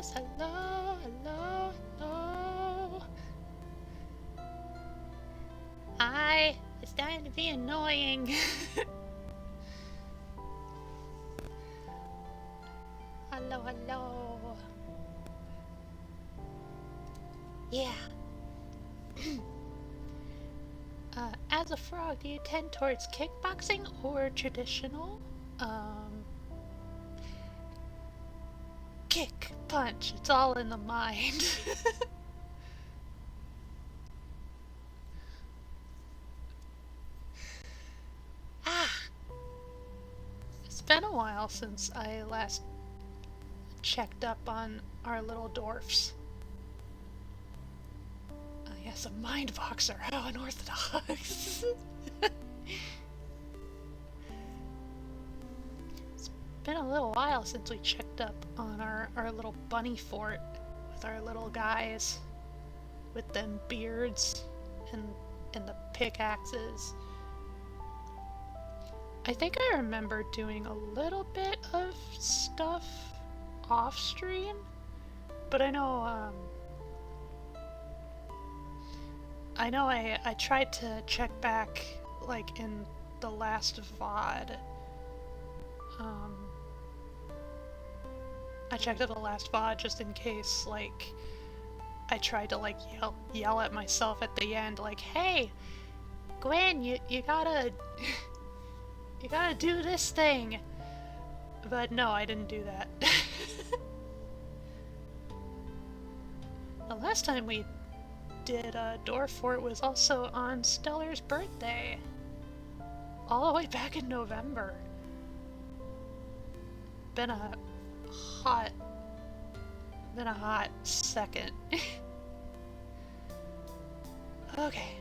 Yes, hello, hello, hello. Hi, it's starting to be annoying. Hello, hello. Yeah. As a frog, do you tend towards kickboxing or traditional? Kick, punch, it's all in the mind. Ah! It's been a while since I last checked up on our little dwarfs. Yes, a mind boxer. How unorthodox. It's been a little while since we checked up on our little bunny fort with our little guys with them beards and the pickaxes. I think I remember doing a little bit of stuff off stream, but I know I tried to check back like in the last VOD. I checked out the last VOD just in case, like, I tried to like yell at myself at the end, like, "Hey, Gwen, you gotta you gotta do this thing." But no, I didn't do that. The last time we did Dwarf Fort was also on Stellar's birthday. All the way back in November. Been a hot second. Okay.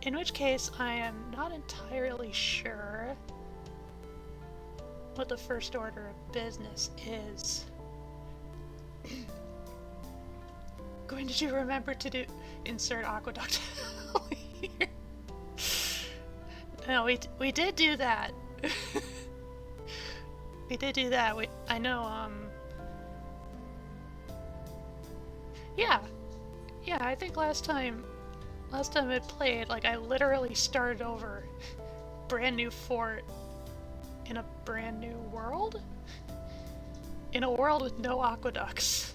In which case, I am not entirely sure what the first order of business is. Gwen, did you remember to insert aqueduct here? No, we did do that. We did do that. I know, yeah, I think last time I played, like, I literally started over, brand new fort, in a brand new world? In a world with no aqueducts.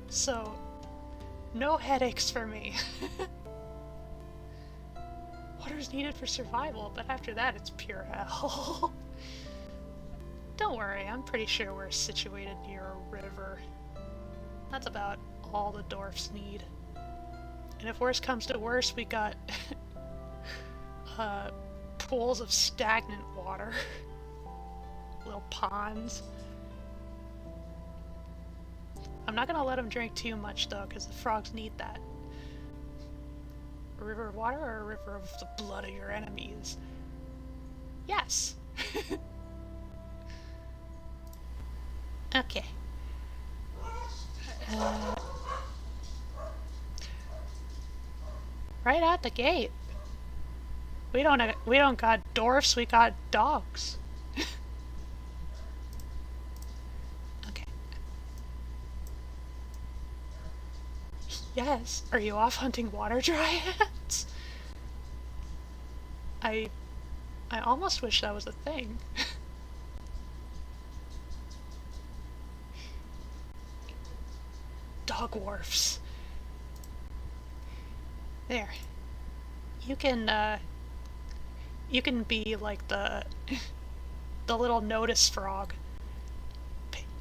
So, no headaches for me. Water's needed for survival, but after that it's pure hell. Don't worry, I'm pretty sure we're situated near a river. That's about all the dwarfs need. And if worse comes to worse, we got pools of stagnant water. Little ponds. I'm not gonna let them drink too much though, because the frogs need that. A river of water or a river of the blood of your enemies? Yes! Okay. Right out the gate. We don't got dwarfs, we got dogs. Okay. Yes. Are you off hunting water dryads? I almost wish that was a thing. DWARFs. There. You can be like the little notice frog,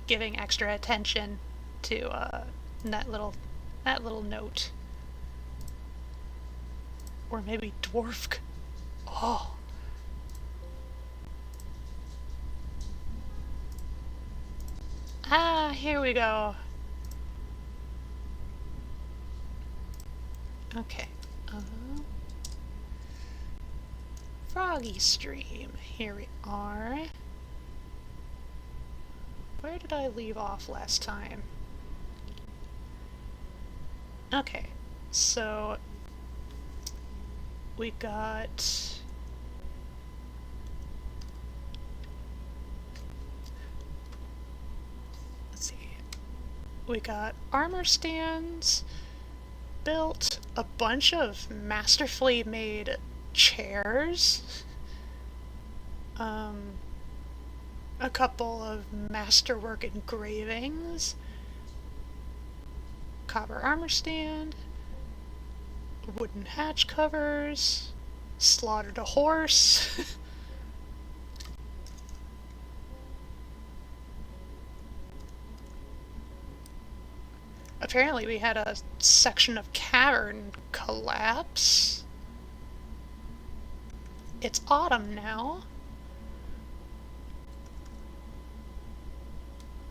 giving extra attention to that little note. Or maybe dwarf. Oh. Ah, here we go. Okay. Froggy stream. Here we are. Where did I leave off last time? Okay, so we got... Let's see. We got armor stands built, a bunch of masterfully made chairs, a couple of masterwork engravings, copper armor stand, wooden hatch covers, slaughtered a horse. Apparently we had a section of cavern collapse. It's autumn now.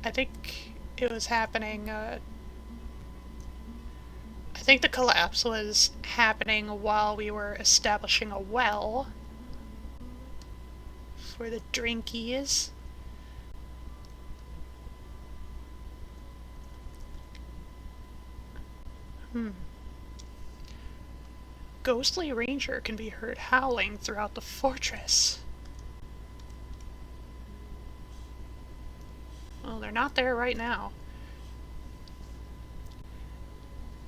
I think it was happening, I think the collapse was happening while we were establishing a well for the drinkies. Ghostly ranger can be heard howling throughout the fortress. Well, they're not there right now.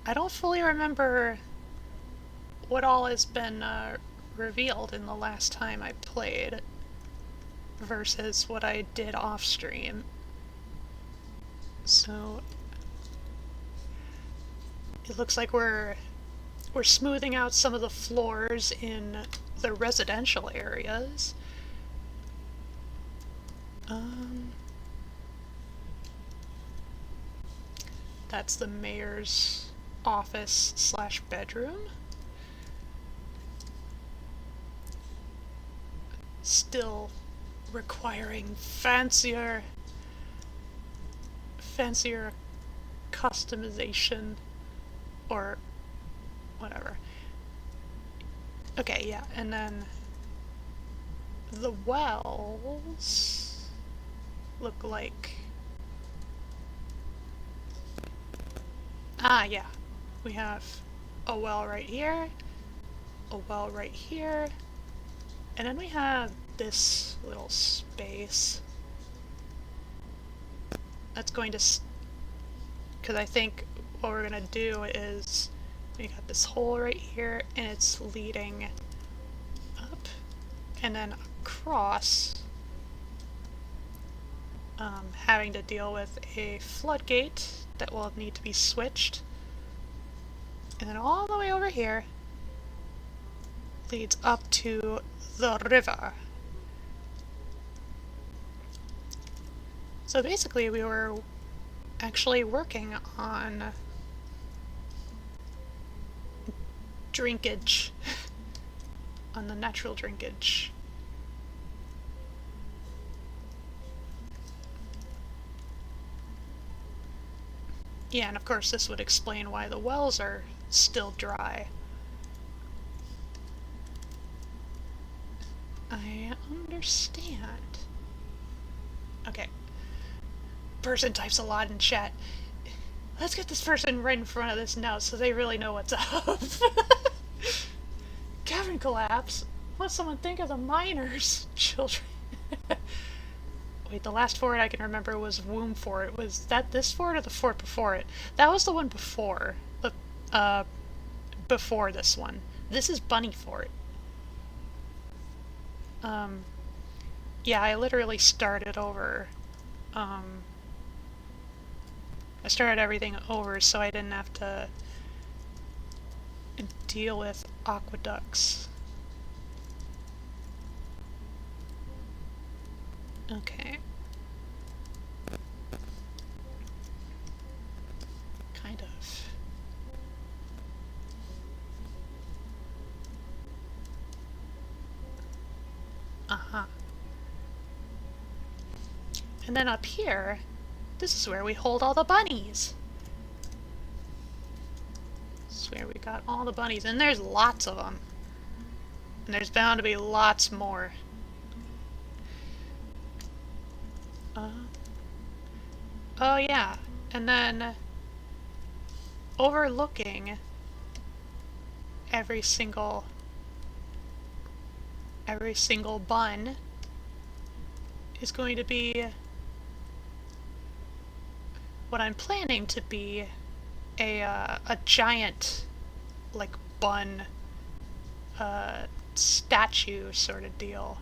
I don't fully remember what all has been revealed in the last time I played versus what I did off stream. So it looks like we're smoothing out some of the floors in the residential areas. That's the mayor's office slash bedroom. Still requiring fancier customization or whatever. Okay, yeah, and then the wells look like... Ah, yeah. We have a well right here, a well right here, and then we have this little space that's going to... because I think what we're gonna do is we got this hole right here and it's leading up and then across, having to deal with a floodgate that will need to be switched, and then all the way over here leads up to the river. So basically we were actually working on drinkage, on the natural drinkage. Yeah, and of course this would explain why the wells are still dry. I understand. Okay. Person types a lot in chat. Let's get this person right in front of this now so they really know what's up. Cavern collapse? Let someone think of the miners. Children. Wait, the last fort I can remember was Womb Fort. Was that this fort or the fort before it? That was the one before. Before this one. This is Bunny Fort. Yeah, I literally started over. I started everything over so I didn't have to deal with aqueducts. Okay. Kind of. Uh-huh. And then up here, this is where we hold all the bunnies. This is where we got all the bunnies, and there's lots of them. And there's bound to be lots more. Oh yeah, and then overlooking every single bun is going to be what I'm planning to be a giant, like, bun statue sort of deal.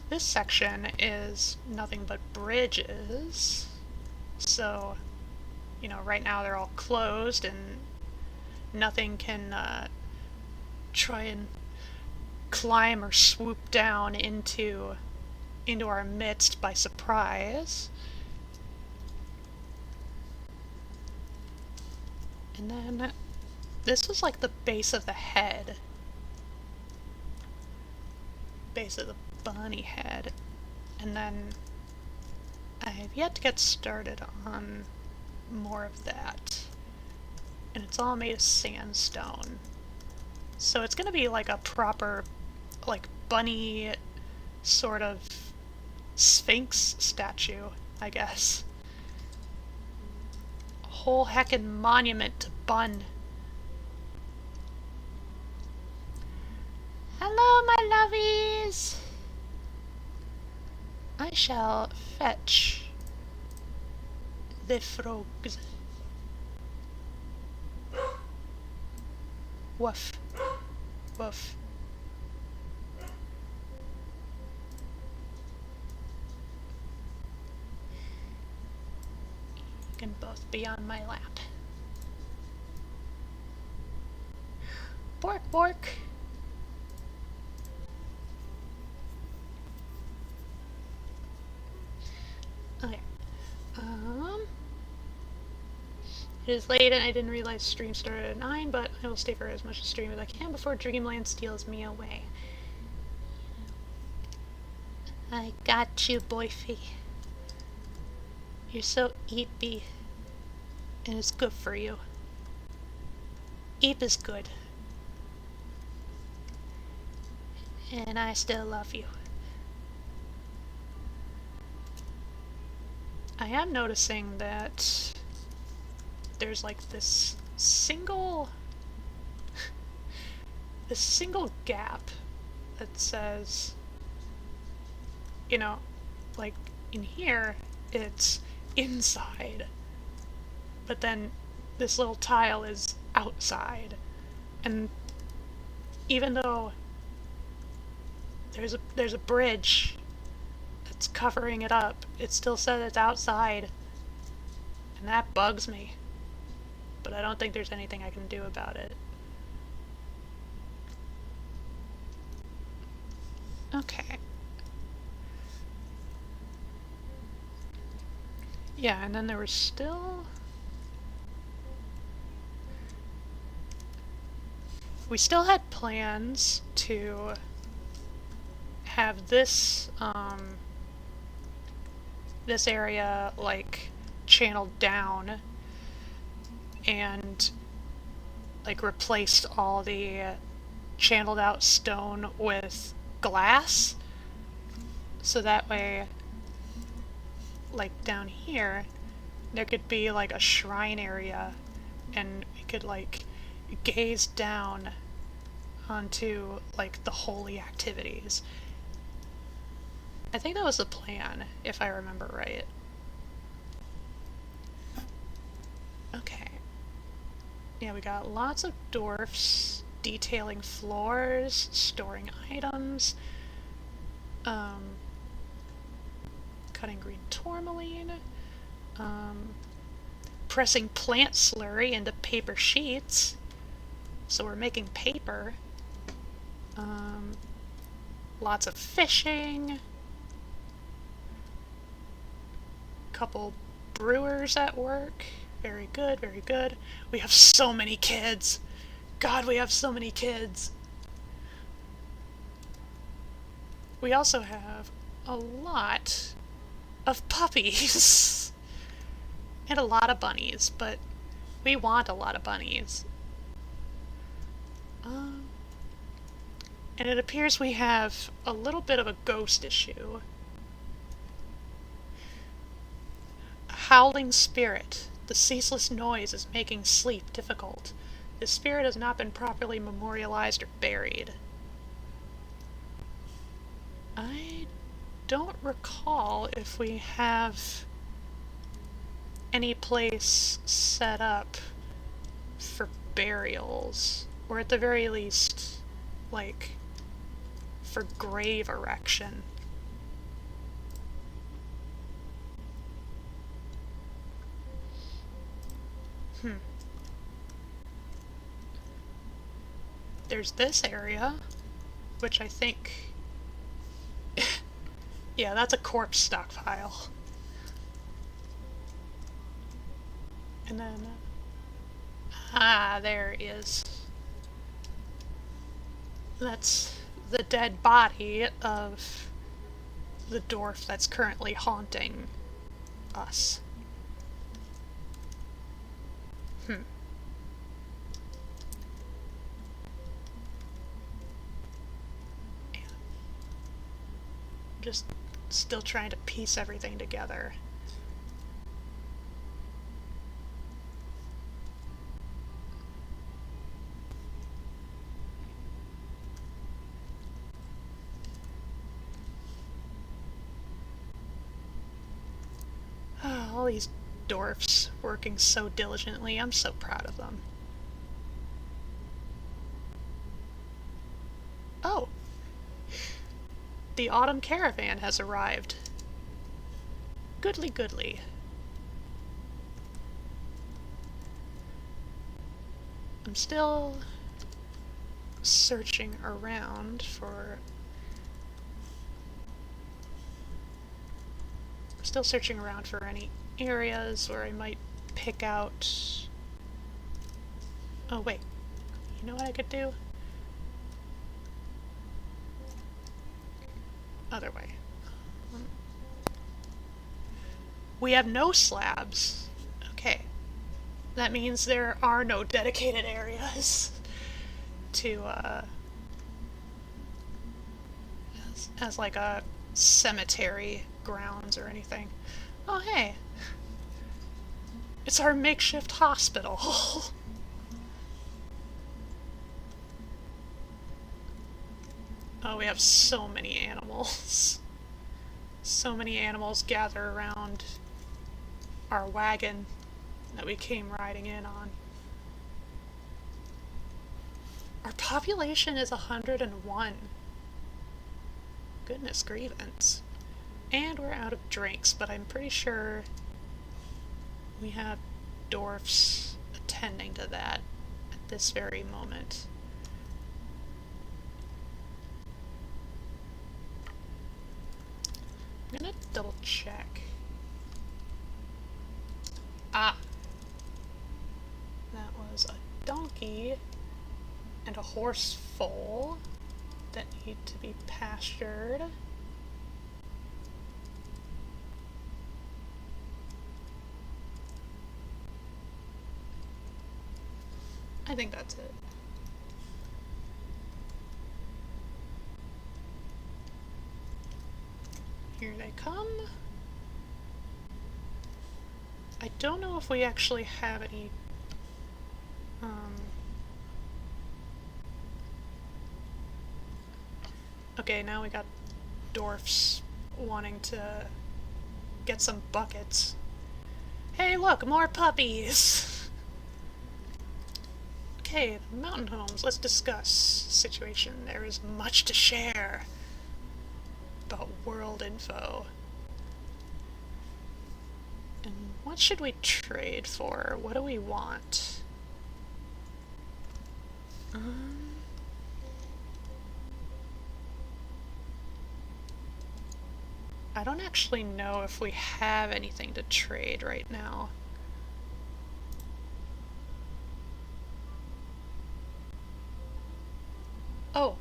This section is nothing but bridges, so, you know, right now they're all closed and nothing can try and climb or swoop down into our midst by surprise. And then this was like the base of the head. Base of the bunny head. And then I have yet to get started on more of that. And it's all made of sandstone. So it's gonna be like a proper, like, bunny sort of sphinx statue, I guess. A whole heckin' monument to Bun. Hello, my lovies! I shall fetch the frogs. Woof. Woof. You can both be on my lap. Bork, bork. Okay. It is late and I didn't realize stream started at 9, but I will stay for as much stream as I can before Dreamland steals me away. I got you, boyfie. You're so eepy, and it's good for you. Eep is good. And I still love you. I am noticing that there's like this single gap that says, you know, like in here it's inside, but then this little tile is outside, and even though there's a bridge that's covering it up, it still says it's outside, and that bugs me. But I don't think there's anything I can do about it. Okay. Yeah, and then there was still... we still had plans to have this, this area, like, channeled down and, like, replaced all the channeled out stone with glass, so that way, like, down here there could be like a shrine area and we could like gaze down onto like the holy activities. I think that was the plan, if I remember right. Okay. Yeah, we got lots of dwarfs detailing floors, storing items, cutting green tourmaline, pressing plant slurry into paper sheets, so we're making paper, lots of fishing, couple brewers at work. Very good, very good. We have so many kids. God, we have so many kids. We also have a lot of puppies. And a lot of bunnies, but we want a lot of bunnies. And it appears we have a little bit of a ghost issue. A howling spirit. The ceaseless noise is making sleep difficult. The spirit has not been properly memorialized or buried. I don't recall if we have any place set up for burials, or at the very least, like, for grave erection. There's this area, which I think... yeah, that's a corpse stockpile. And then... ah, there is. That's the dead body of the dwarf that's currently haunting us. Just still trying to piece everything together. All these dwarfs working so diligently. I'm so proud of them. Oh! The autumn caravan has arrived. Goodly goodly. I'm still searching around for... still searching around for any areas where I might pick out... oh wait, you know what I could do? Other way. We have no slabs. Okay. That means there are no dedicated areas to, as like a cemetery grounds or anything. Oh hey! It's our makeshift hospital! Oh, we have so many animals. So many animals gather around our wagon that we came riding in on. Our population is 101. Goodness grievance. And we're out of drinks, but I'm pretty sure we have dwarfs attending to that at this very moment. I'm gonna double check. Ah! That was a donkey and a horse foal that need to be pastured. I think that's it. Here they come. I don't know if we actually have any okay, now we got dwarfs wanting to get some buckets. Hey look, more puppies! Okay, mountain homes, let's discuss situation. There is much to share about world info. And what should we trade for? What do we want? I don't actually know if we have anything to trade right now. Oh!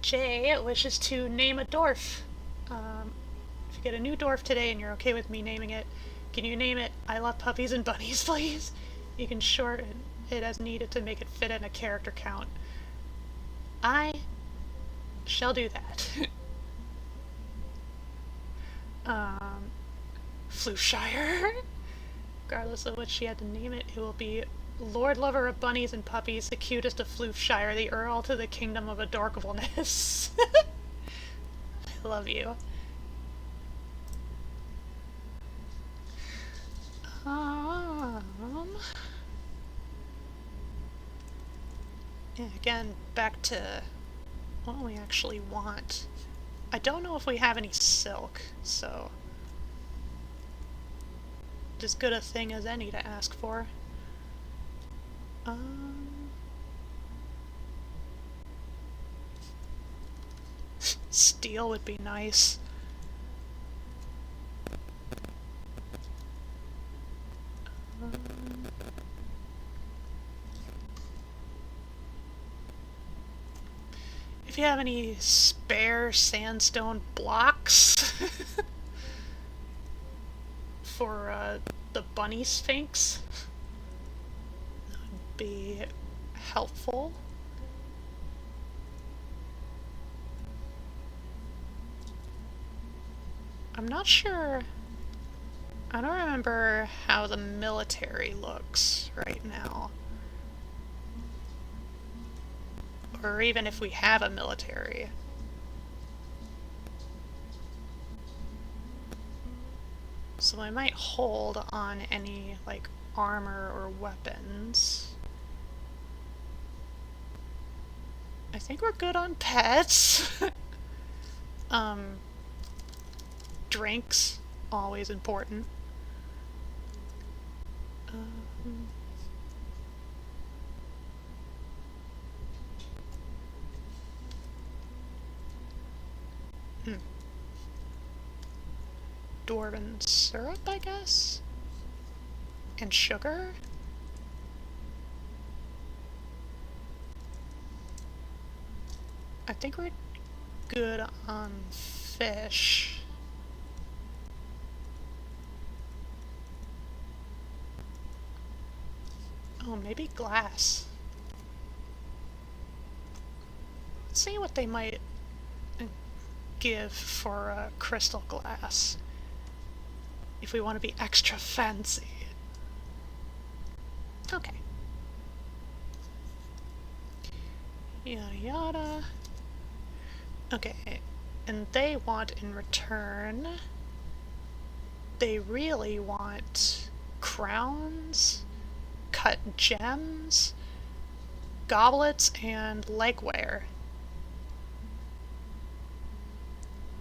Jay wishes to name a dwarf. If you get a new dwarf today and you're okay with me naming it, can you name it I Love Puppies and Bunnies, please? You can shorten it as needed to make it fit in a character count. I shall do that. Flewshire. Regardless of what she had to name it, it will be Lord lover of bunnies and puppies, the cutest of Floofshire, the Earl to the kingdom of adorkableness. I love you. Yeah, again, back to what we actually want. I don't know if we have any silk, so as good a thing as any to ask for. Steel would be nice. If you have any spare sandstone blocks for the bunny sphinx, that would be helpful. I'm not sure. I don't remember how the military looks right now. Or even if we have a military. So I might hold on any, like, armor or weapons. I think we're good on pets. Drinks, always important. Dwarven syrup, I guess? And sugar? I think we're good on fish. Oh, maybe glass. Let's see what they might give for crystal glass. If we want to be extra fancy. Okay. Yada yada. Okay, and they want in return, they really want crowns, cut gems, goblets, and legwear.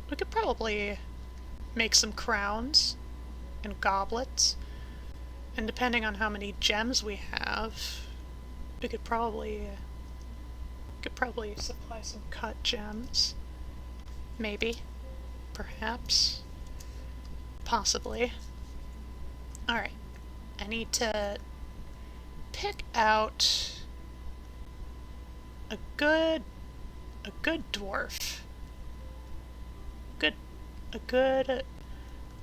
We could probably make some crowns and goblets, and depending on how many gems we have, we could probably supply some cut gems. Maybe. Perhaps. Possibly. Alright. I need to pick out a good dwarf. A good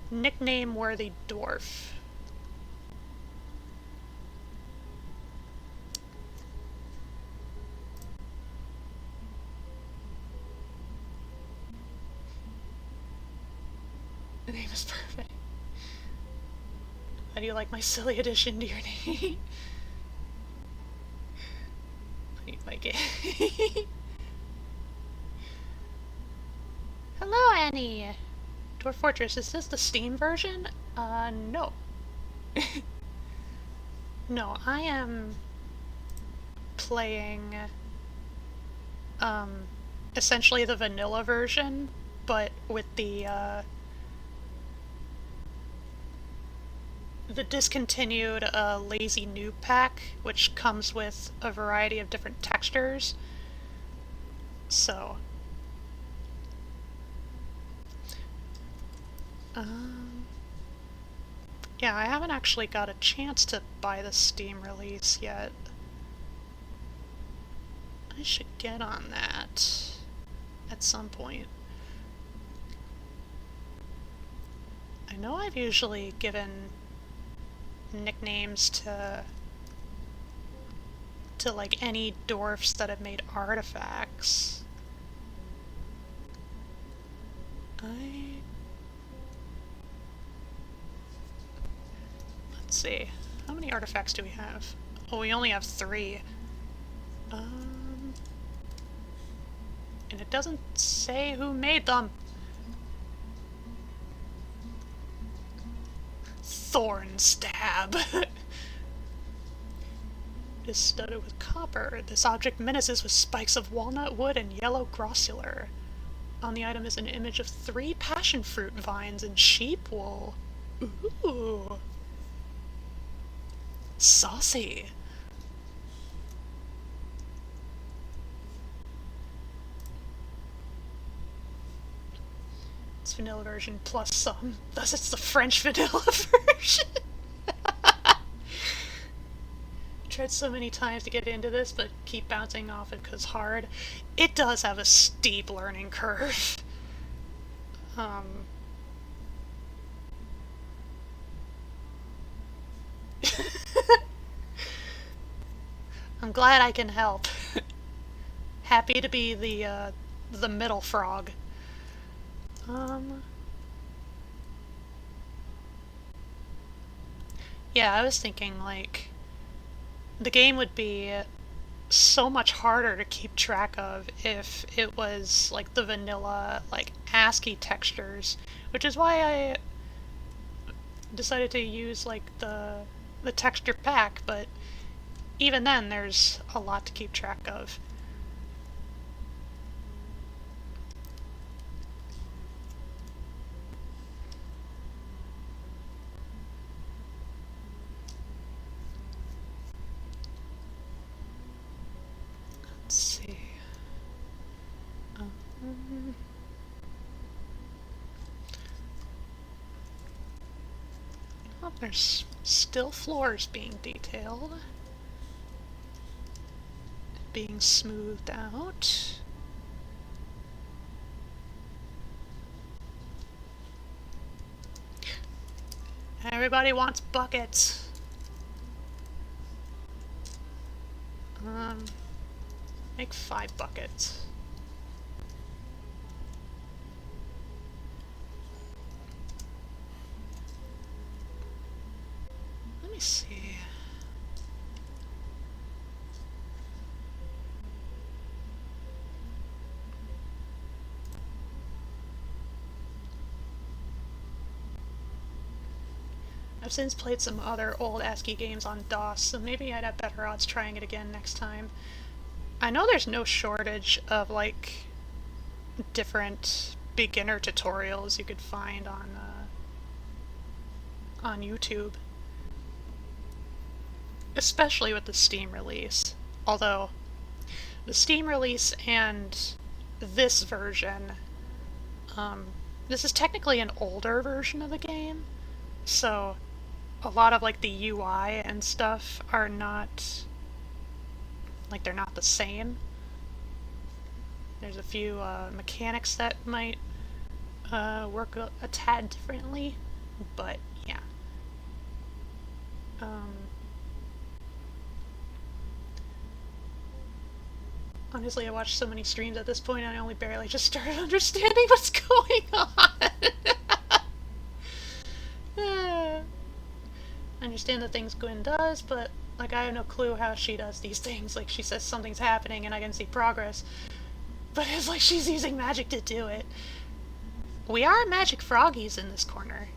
nickname-worthy dwarf. The name is perfect. How do you like my silly addition to your name? How do you like it? Hello, Annie! Dwarf Fortress, is this the Steam version? No. No, I am playing, essentially the vanilla version, but with the discontinued Lazy Noob pack, which comes with a variety of different textures. So, yeah, I haven't actually got a chance to buy the Steam release yet. I should get on that at some point. I know I've usually given nicknames to like any dwarfs that have made artifacts. Let's see. How many artifacts do we have? Oh, we only have 3. And it doesn't say who made them. Thorn stab. It is studded with copper. This object menaces with spikes of walnut wood and yellow grossular. On the item is an image of 3 passion fruit vines and sheep wool. Ooh. Saucy. It's vanilla version plus some. Thus it's the French vanilla version. Tried so many times to get into this, but keep bouncing off it because hard. It does have a steep learning curve. I'm glad I can help. Happy to be the middle frog. Yeah, I was thinking, like, the game would be so much harder to keep track of if it was, like, the vanilla, like, ASCII textures, which is why I decided to use, like, the texture pack, but even then, there's a lot to keep track of. Let's see. Oh, there's still floors being detailed. Being smoothed out. Everybody wants buckets. Make 5 buckets. Let me see. I've since played some other old ASCII games on DOS, so maybe I'd have better odds trying it again next time. I know there's no shortage of, like, different beginner tutorials you could find on YouTube. Especially with the Steam release. Although, the Steam release and this version, this is technically an older version of the game, so a lot of, like, the UI and stuff are not, like, they're not the same. There's a few mechanics that might work a tad differently, but yeah. Honestly, I watched so many streams at this point, and I only barely just started understanding what's going on. I understand the things Gwen does, but, like, I have no clue how she does these things. Like, she says something's happening and I can see progress, but it's like she's using magic to do it. We are magic froggies in this corner.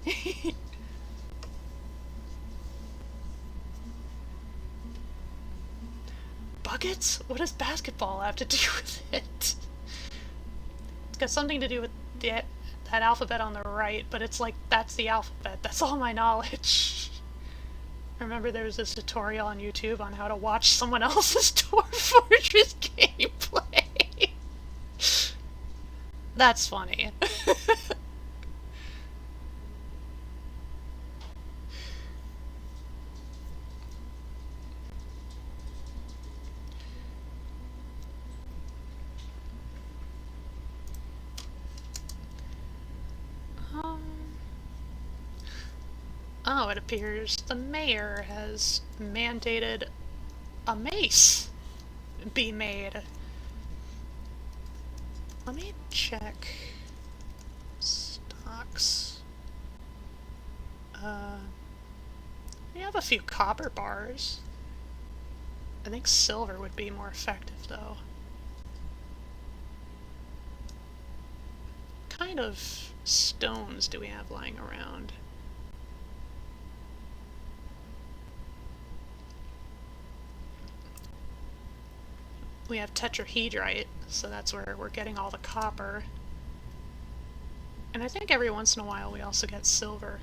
Buckets? What does basketball have to do with it? It's got something to do with that alphabet on the right, but it's like, that's the alphabet. That's all my knowledge. I remember there was this tutorial on YouTube on how to watch someone else's Dwarf Fortress gameplay. That's funny. Oh, it appears the mayor has mandated a mace be made. Let me check stocks. We have a few copper bars. I think silver would be more effective, though. What kind of stones do we have lying around? We have tetrahedrite, so that's where we're getting all the copper. And I think every once in a while we also get silver.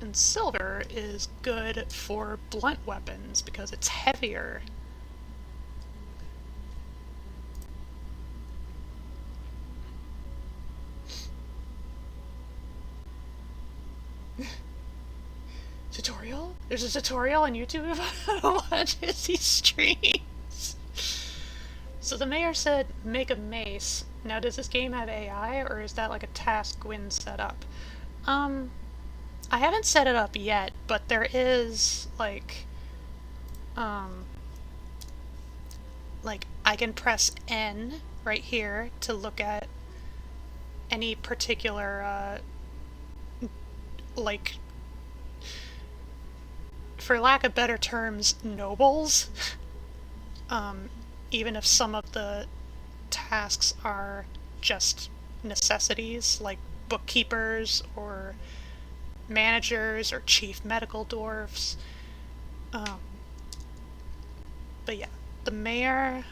And silver is good for blunt weapons because it's heavier. Tutorial? There's a tutorial on YouTube about how to watch his streams. So the mayor said, make a mace. Now does this game have AI, or is that like a task Gwyn set up? I haven't set it up yet, but there is, like I can press N right here to look at any particular, like, for lack of better terms, nobles. Even if some of the tasks are just necessities, like bookkeepers or managers or chief medical dwarfs. But yeah, the mayor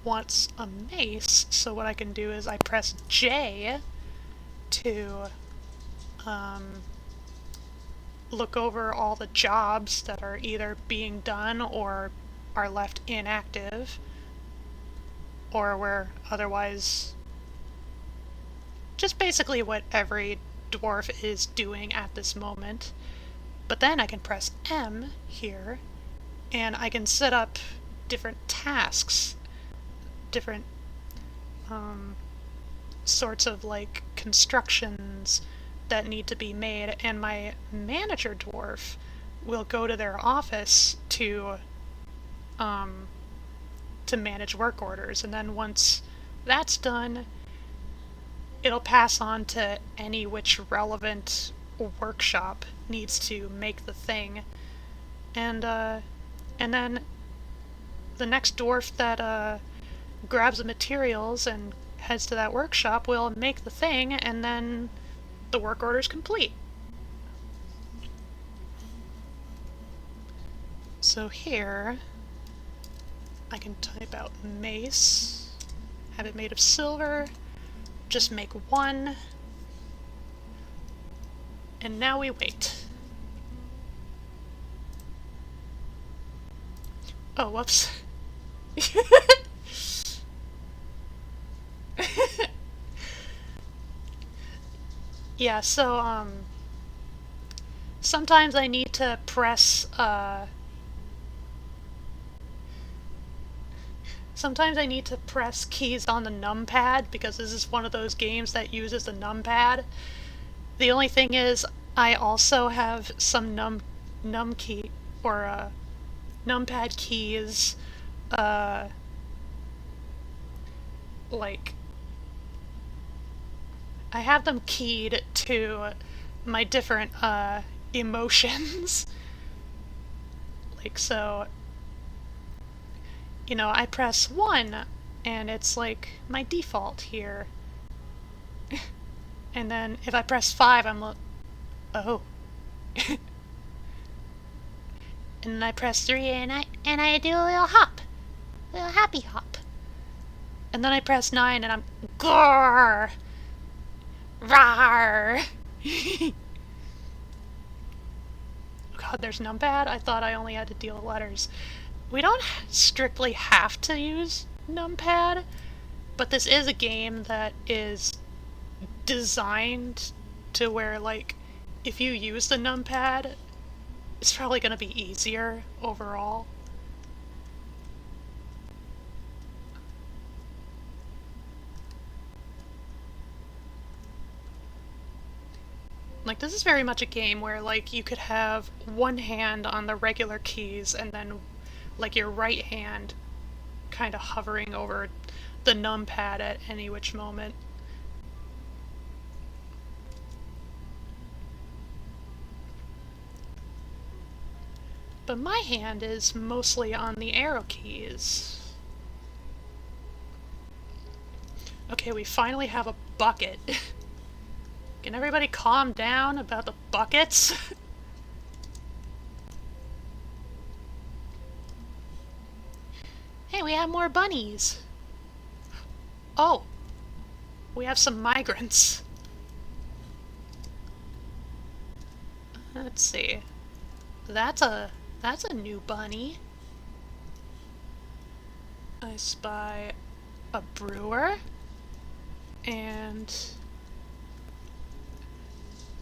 wants a mace, so what I can do is I press J to look over all the jobs that are either being done or are left inactive, or where otherwise just basically what every dwarf is doing at this moment. But then I can press M here and I can set up different tasks, different sorts of like constructions that need to be made, and my manager dwarf will go to their office to manage work orders, and then once that's done, it'll pass on to any which relevant workshop needs to make the thing, and then the next dwarf that grabs the materials and heads to that workshop will make the thing, and then the work order's complete. So here, I can type out mace, have it made of silver, just make one, and now we wait. Oh, whoops. Yeah, so, sometimes I need to press, keys on the numpad, because this is one of those games that uses the numpad. The only thing is, I also have some numpad keys, like, I have them keyed to my different, emotions. Like, so, you know, I press 1, and it's like my default here. And then if I press 5, I'm oh. And then I press 3, and I do a little hop. A little happy hop. And then I press 9, and I'm grrr! Rawr! Oh god, there's numpad? I thought I only had to deal letters. We don't strictly have to use numpad, but this is a game that is designed to where, like, if you use the numpad, it's probably going to be easier overall. Like, this is very much a game where, like, you could have one hand on the regular keys and then, like, your right hand kind of hovering over the numpad at any which moment. But my hand is mostly on the arrow keys. Okay, we finally have a bucket. Can everybody calm down about the buckets? Hey, we have more bunnies. Oh, we have some migrants. Let's see. That's a new bunny. I spy a brewer and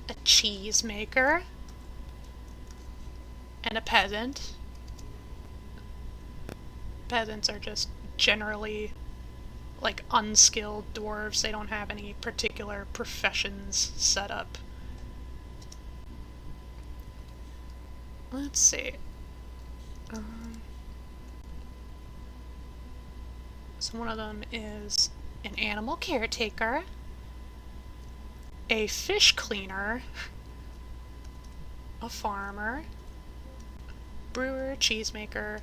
a cheese maker and a peasant. Peasants are just generally like unskilled dwarves. They don't have any particular professions set up. Let's see. So one of them is an animal caretaker, a fish cleaner, a farmer, brewer, cheesemaker,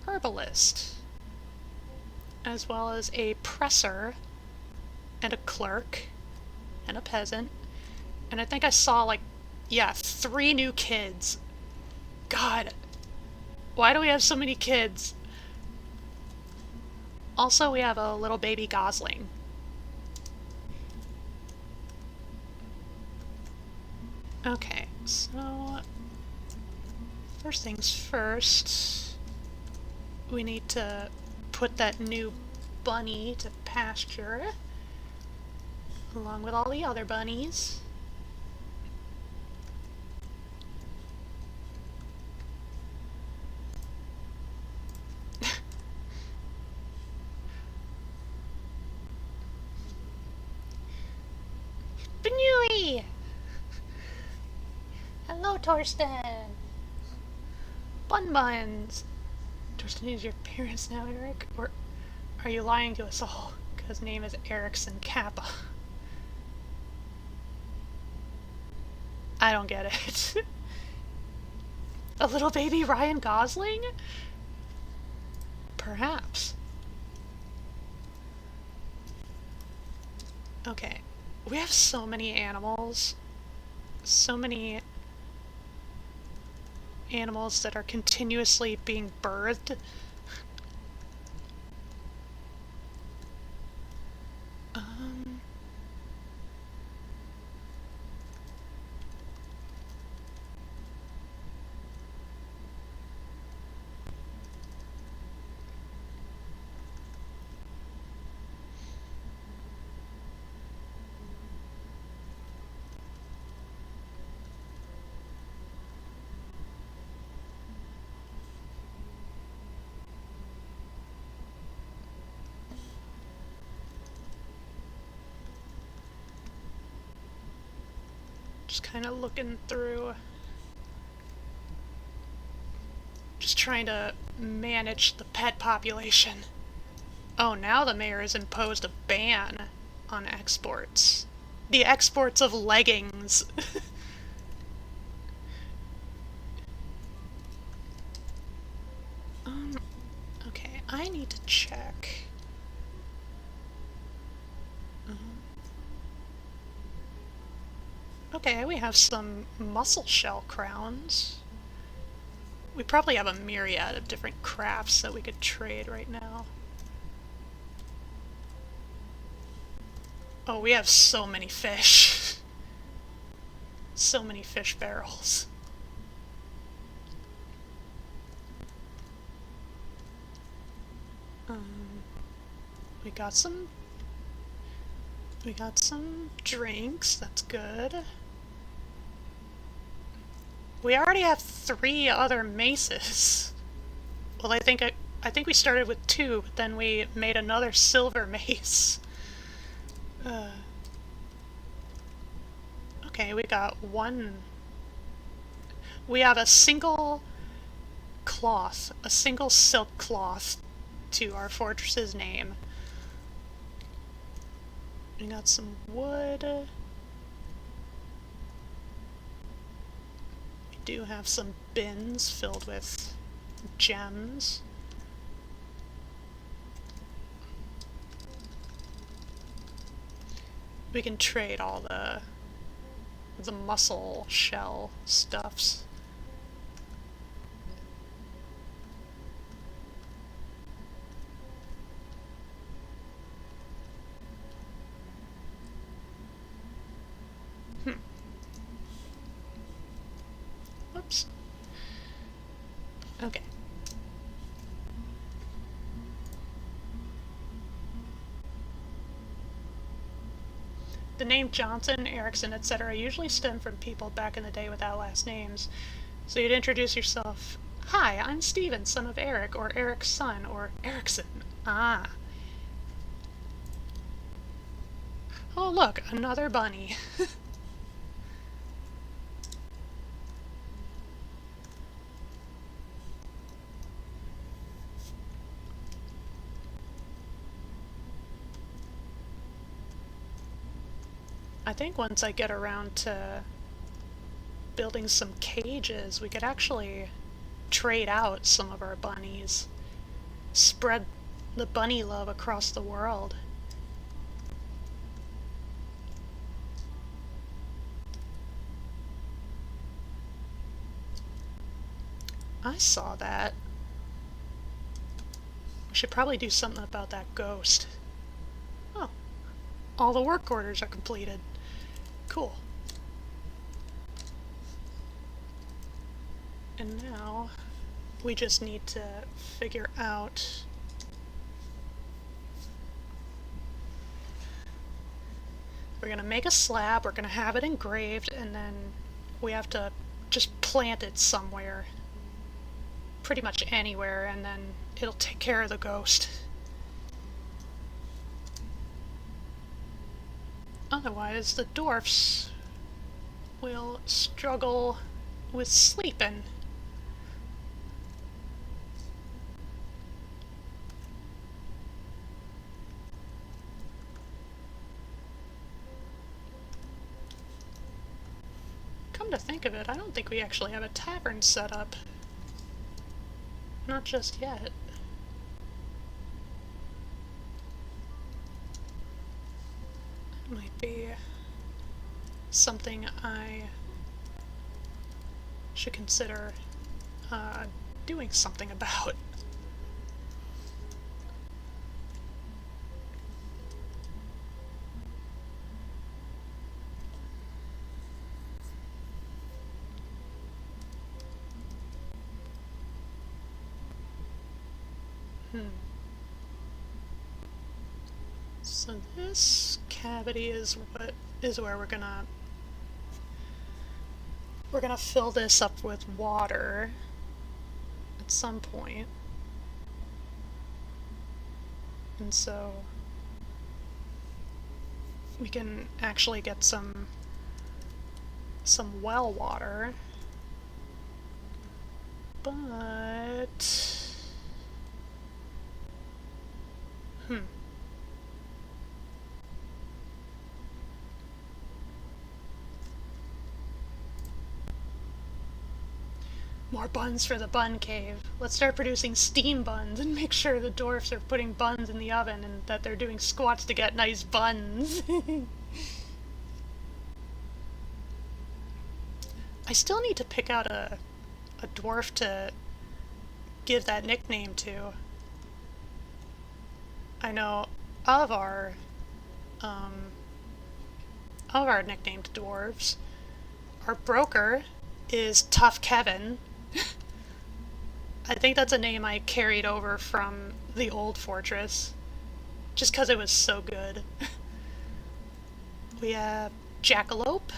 herbalist, as well as a presser, and a clerk, and a peasant. And I think I saw, like, yeah, 3 new kids. God, why do we have so many kids? Also, we have a little baby gosling. Okay, so first things first, we need to put that new bunny to pasture, along with all the other bunnies. Benui! Hello, Torsten! Bun buns! Torsten is your parents now, Eric? Or are you lying to us all? Because name is Erickson Kappa. I don't get it. A little baby Ryan Gosling? Perhaps. Okay. We have so many animals. So many animals that are continuously being birthed. Just kind of looking through. Just trying to manage the pet population. Oh, now the mayor has imposed a ban on exports. The exports of leggings. Okay, I need to check. Okay, we have some mussel shell crowns. We probably have a myriad of different crafts that we could trade right now. Oh, we have so many fish. So many fish barrels. We got some drinks, that's good. We already have 3 other maces. Well, I think we started with 2, but then we made another silver mace. Okay, we got 1. We have a single cloth, a single silk cloth to our fortress's name. We got some wood. do have some bins filled with gems. We can trade all the mussel shell stuffs. Whoops. Okay. The name Johnson, Erickson, etc. usually stem from people back in the day without last names. So you'd introduce yourself, "Hi, I'm Steven, son of Eric," or "Eric's son," or "Erickson." Ah. Oh look, another bunny. I think once I get around to building some cages, we could actually trade out some of our bunnies. Spread the bunny love across the world. I saw that. We should probably do something about that ghost. Oh, all the work orders are completed. Cool. And now we just need to figure out we're gonna make a slab, we're gonna have it engraved, and then we have to just plant it somewhere. Pretty much anywhere, and then it'll take care of the ghost. Otherwise, the dwarfs will struggle with sleeping. Come to think of it, I don't think we actually have a tavern set up. Not just yet. That might be something I should consider doing something about. So this cavity is where we're gonna fill this up with water at some point. And so we can actually get some well water. But more buns for the bun cave. Let's start producing steam buns and make sure the dwarfs are putting buns in the oven and that they're doing squats to get nice buns. I still need to pick out a dwarf to give that nickname to. I know of our nicknamed dwarves. Our broker is Tough Kevin. I think that's a name I carried over from the old fortress, just because it was so good. We have Jackalope,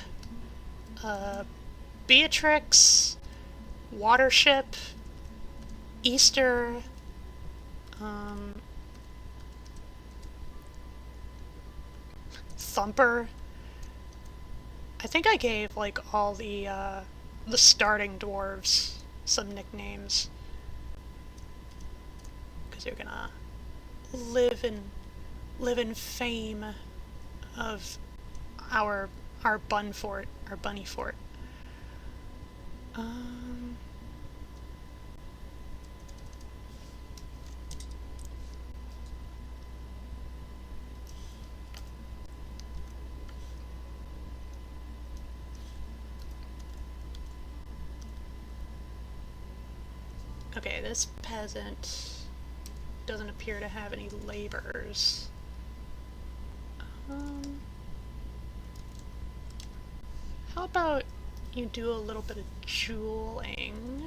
Beatrix, Watership, Easter, Thumper. I think I gave like all the starting dwarves some nicknames, because you're gonna live in fame of our bunny fort. Um... Okay, this peasant doesn't appear to have any laborers. How about you do a little bit of jeweling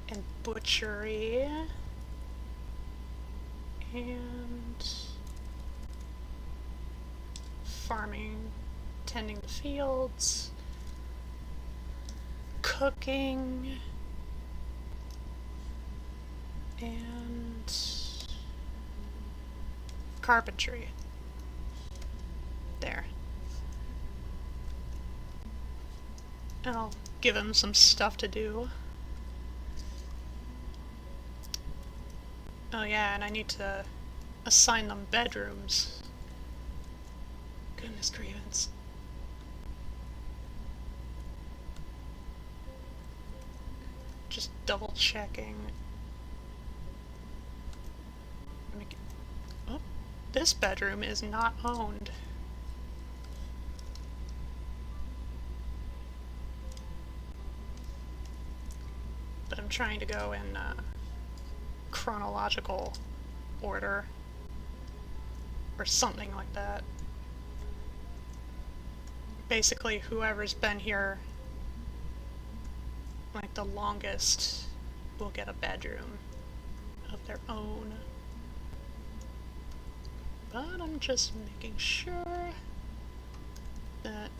and butchery and farming, tending the fields, cooking, and carpentry. There. And I'll give him some stuff to do. Oh yeah, and I need to assign them bedrooms. Goodness grievance. Just double checking. Oh, this bedroom is not owned. But I'm trying to go in chronological order or something like that. Basically, whoever's been here like the longest will get a bedroom of their own. But I'm just making sure that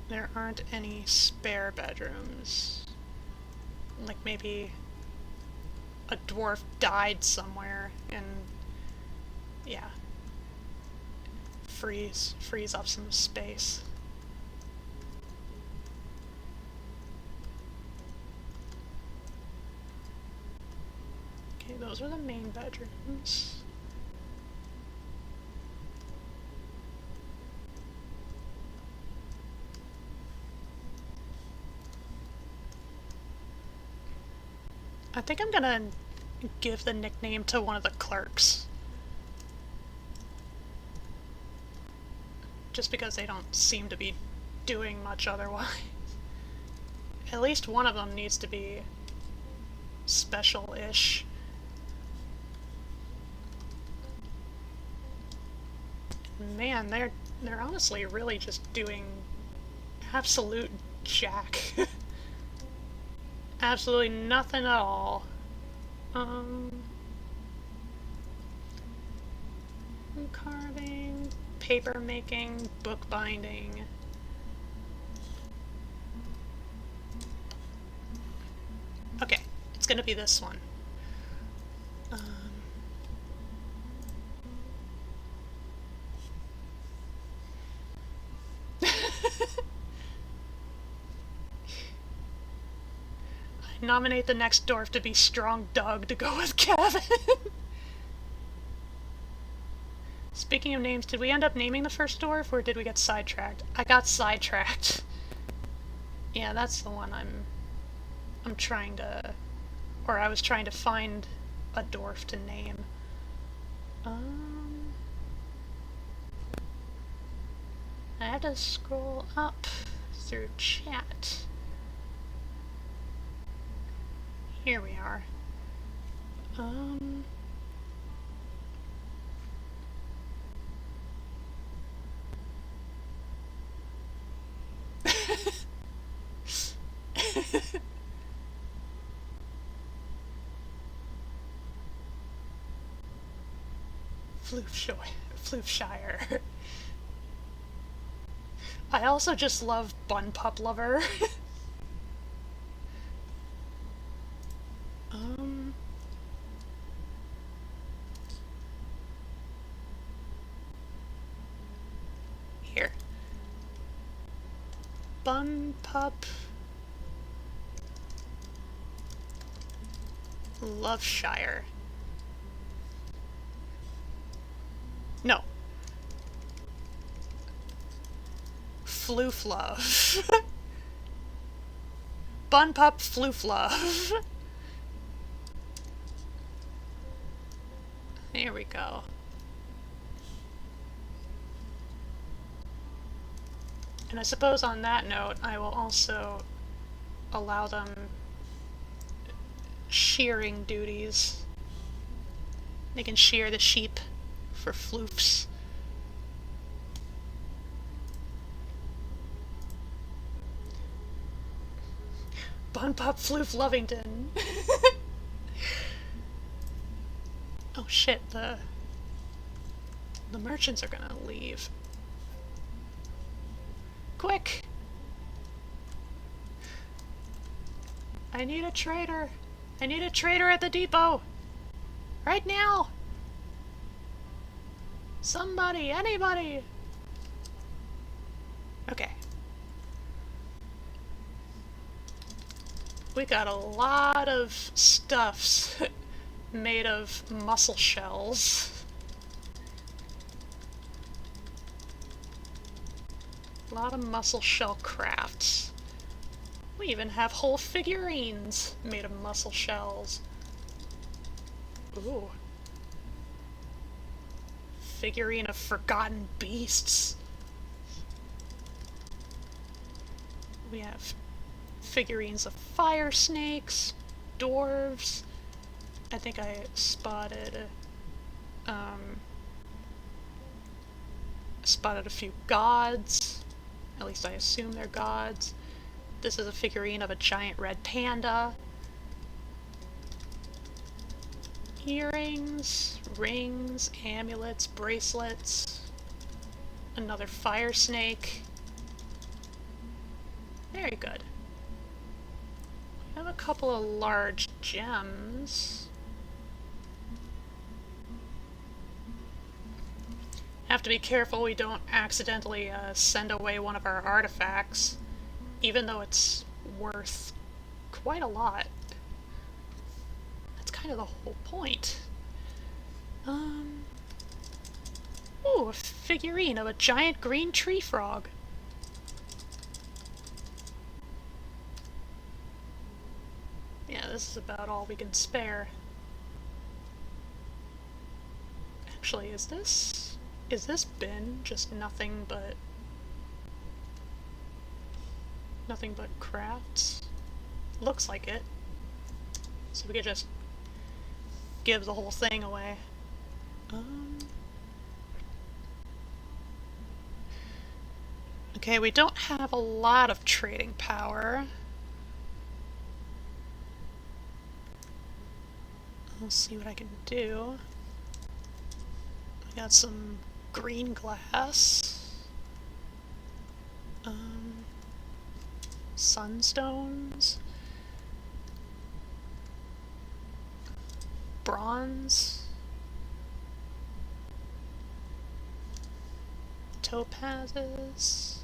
there aren't any spare bedrooms. Like maybe a dwarf died somewhere and yeah, frees up some space. Okay, those are the main bedrooms. I think I'm gonna give the nickname to one of the clerks. Just because they don't seem to be doing much otherwise. At least one of them needs to be special-ish. Man, they're honestly really just doing absolute jack. Absolutely nothing at all. Carving, paper making, bookbinding. Okay, it's gonna be this one. I nominate the next dwarf to be Strong Doug to go with Kevin. Speaking of names, did we end up naming the first dwarf, or did we get sidetracked? I got sidetracked. Yeah, that's the one I'm trying to, or I was trying to find a dwarf to name. I had to scroll up through chat. Here we are. Floofshire. I also just love Bun Pup Lover. Here. Bun Pup Loveshire. No. Flooflove. Bun Pup Flooflove. There we go. And I suppose on that note, I will also allow them shearing duties. They can shear the sheep for floofs. Bun Pup Floof Lovington. Oh shit, the merchants are gonna leave. Quick! I need a trader! I need a trader at the depot! Right now! Somebody! Anybody! Okay. We got a lot of stuffs made of mussel shells. A lot of mussel shell crafts. We even have whole figurines made of mussel shells. Ooh. Figurine of forgotten beasts. We have figurines of fire snakes, dwarves. I think I spotted a few gods. At least I assume they're gods. This is a figurine of a giant red panda. Earrings, rings, amulets, bracelets. Another fire snake. Very good. We have a couple of large gems. Have to be careful we don't accidentally send away one of our artifacts, even though it's worth quite a lot. That's kind of the whole point. Ooh, a figurine of a giant green tree frog. Yeah, this is about all we can spare. Actually, is this bin just nothing but crafts? Looks like it. So we could just give the whole thing away. Okay, we don't have a lot of trading power. I'll see what I can do. I got some green glass. Sunstones. Bronze. Topazes.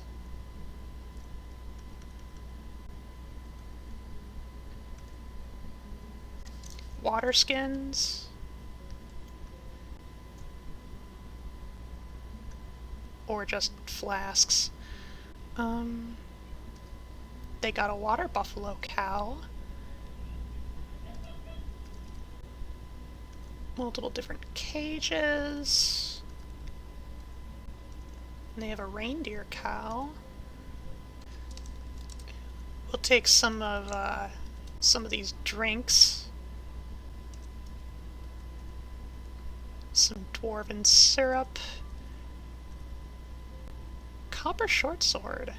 Water skins. Or just flasks. They got a water buffalo cow. Multiple different cages. And they have a reindeer cow. We'll take some of these drinks. Some dwarven syrup. Copper short sword.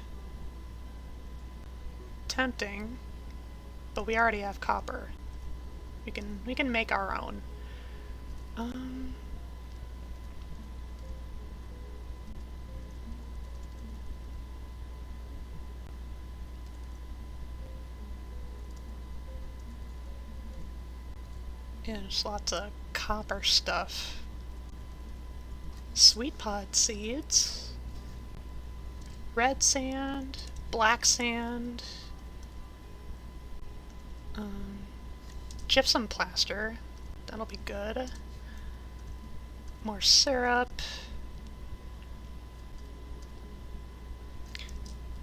Tempting, but we already have copper. We can make our own. Yeah, there's lots of copper stuff. Sweet pod seeds. Red sand, black sand. Gypsum plaster, that'll be good. More syrup.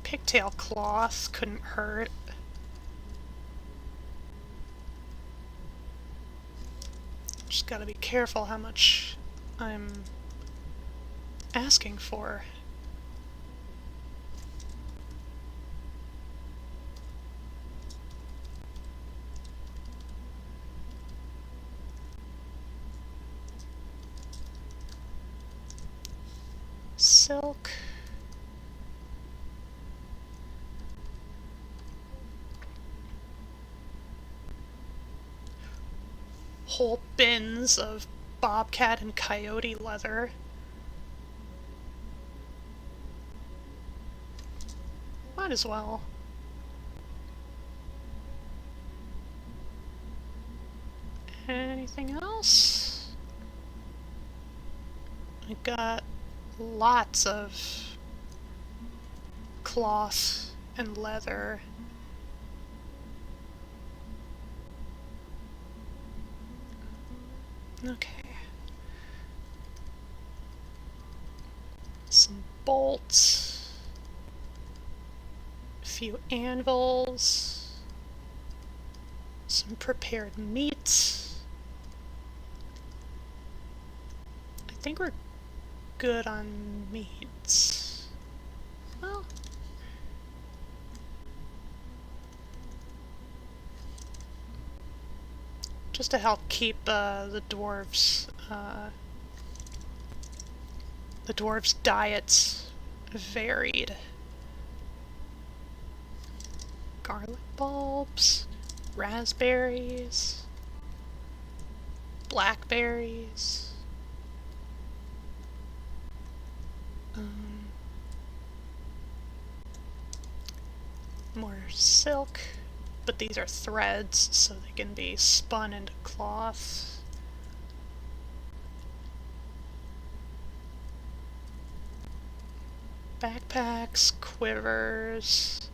pigtail cloth couldn't hurt. Just gotta be careful how much I'm asking for. Silk. Whole bins of bobcat and coyote leather. Might as well. Anything else? I got lots of cloth and leather. Okay. Some bolts. A few anvils. Some prepared meats. I think we're good on meats. Well, just to help keep the dwarves' diets varied. Garlic bulbs, raspberries, blackberries. More silk, but these are threads, so they can be spun into cloth. Backpacks, quivers,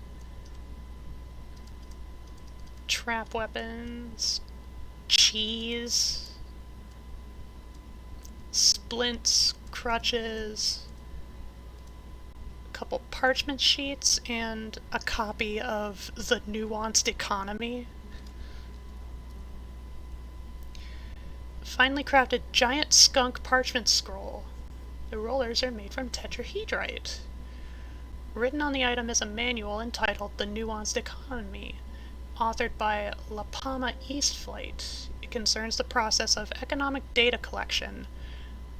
trap weapons, cheese, splints, crutches, couple parchment sheets, and a copy of The Nuanced Economy. Finely crafted giant skunk parchment scroll. The rollers are made from tetrahedrite. Written on the item is a manual entitled The Nuanced Economy, authored by La Palma East Flight. It concerns the process of economic data collection.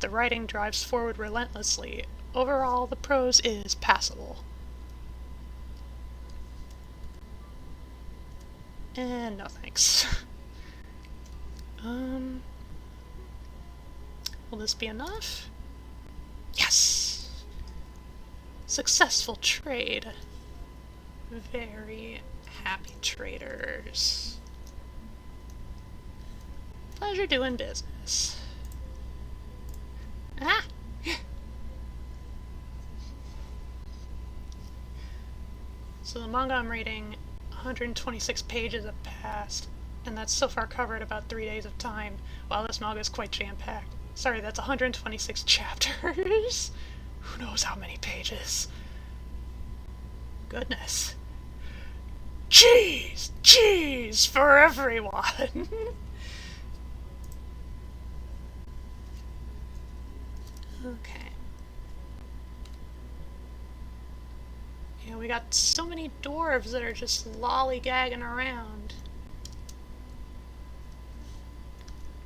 The writing drives forward relentlessly. Overall, the prose is passable. And no thanks. Will this be enough? Yes! Successful trade. Very happy traders. Pleasure doing business. Ah! So the manga I'm reading, 126 pages have passed, and that's so far covered about 3 days of time. Wow, this manga is quite jam-packed. Sorry, that's 126 chapters. Who knows how many pages? Goodness. Cheese! Cheese for everyone! Okay. Yeah, we got so many dwarves that are just lollygagging around.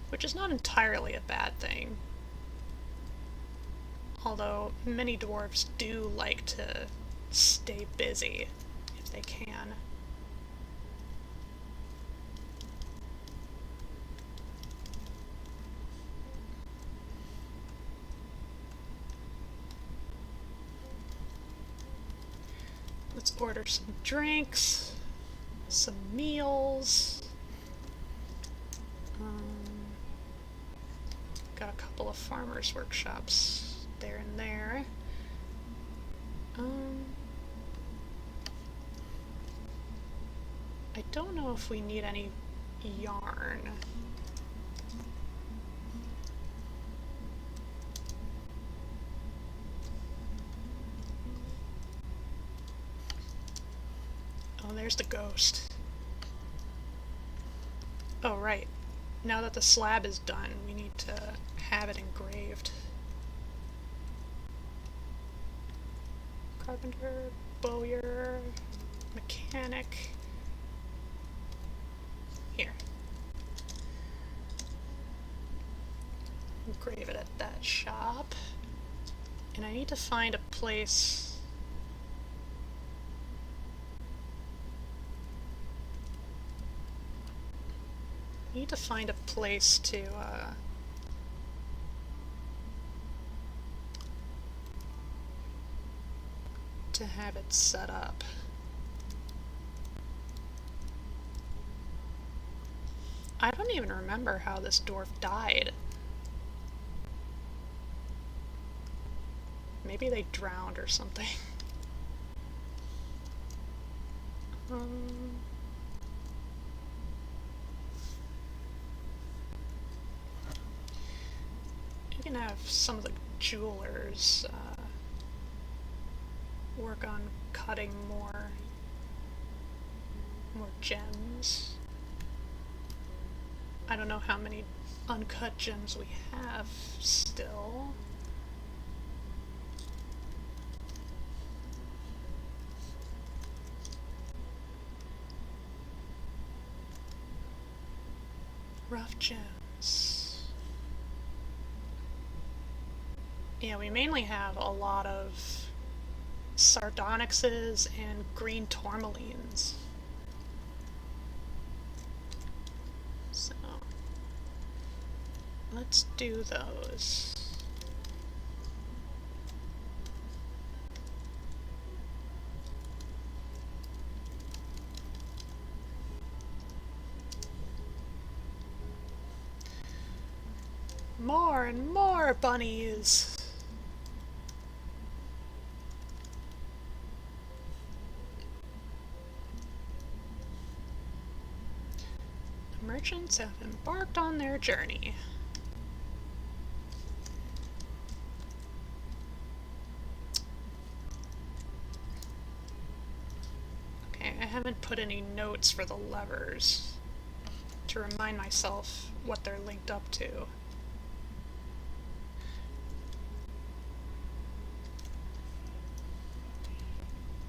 Which is not entirely a bad thing. Although, many dwarves do like to stay busy, if they can. Let's order some drinks, some meals. Got a couple of farmers' workshops there and there. I don't know if we need any yarn. there's the ghost. Oh, right. Now that the slab is done, we need to have it engraved. Carpenter, bowyer, mechanic. Here. Engrave it at that shop. And I need to find a place. I need to find a place to have it set up. I don't even remember how this dwarf died. Maybe they drowned or something. You can have some of the jewelers work on cutting more gems. I don't know how many uncut gems we have still. Rough gems. Yeah, we mainly have a lot of sardonyxes and green tourmalines. So, let's do those. More and more bunnies! The merchants have embarked on their journey. Okay, I haven't put any notes for the levers to remind myself what they're linked up to.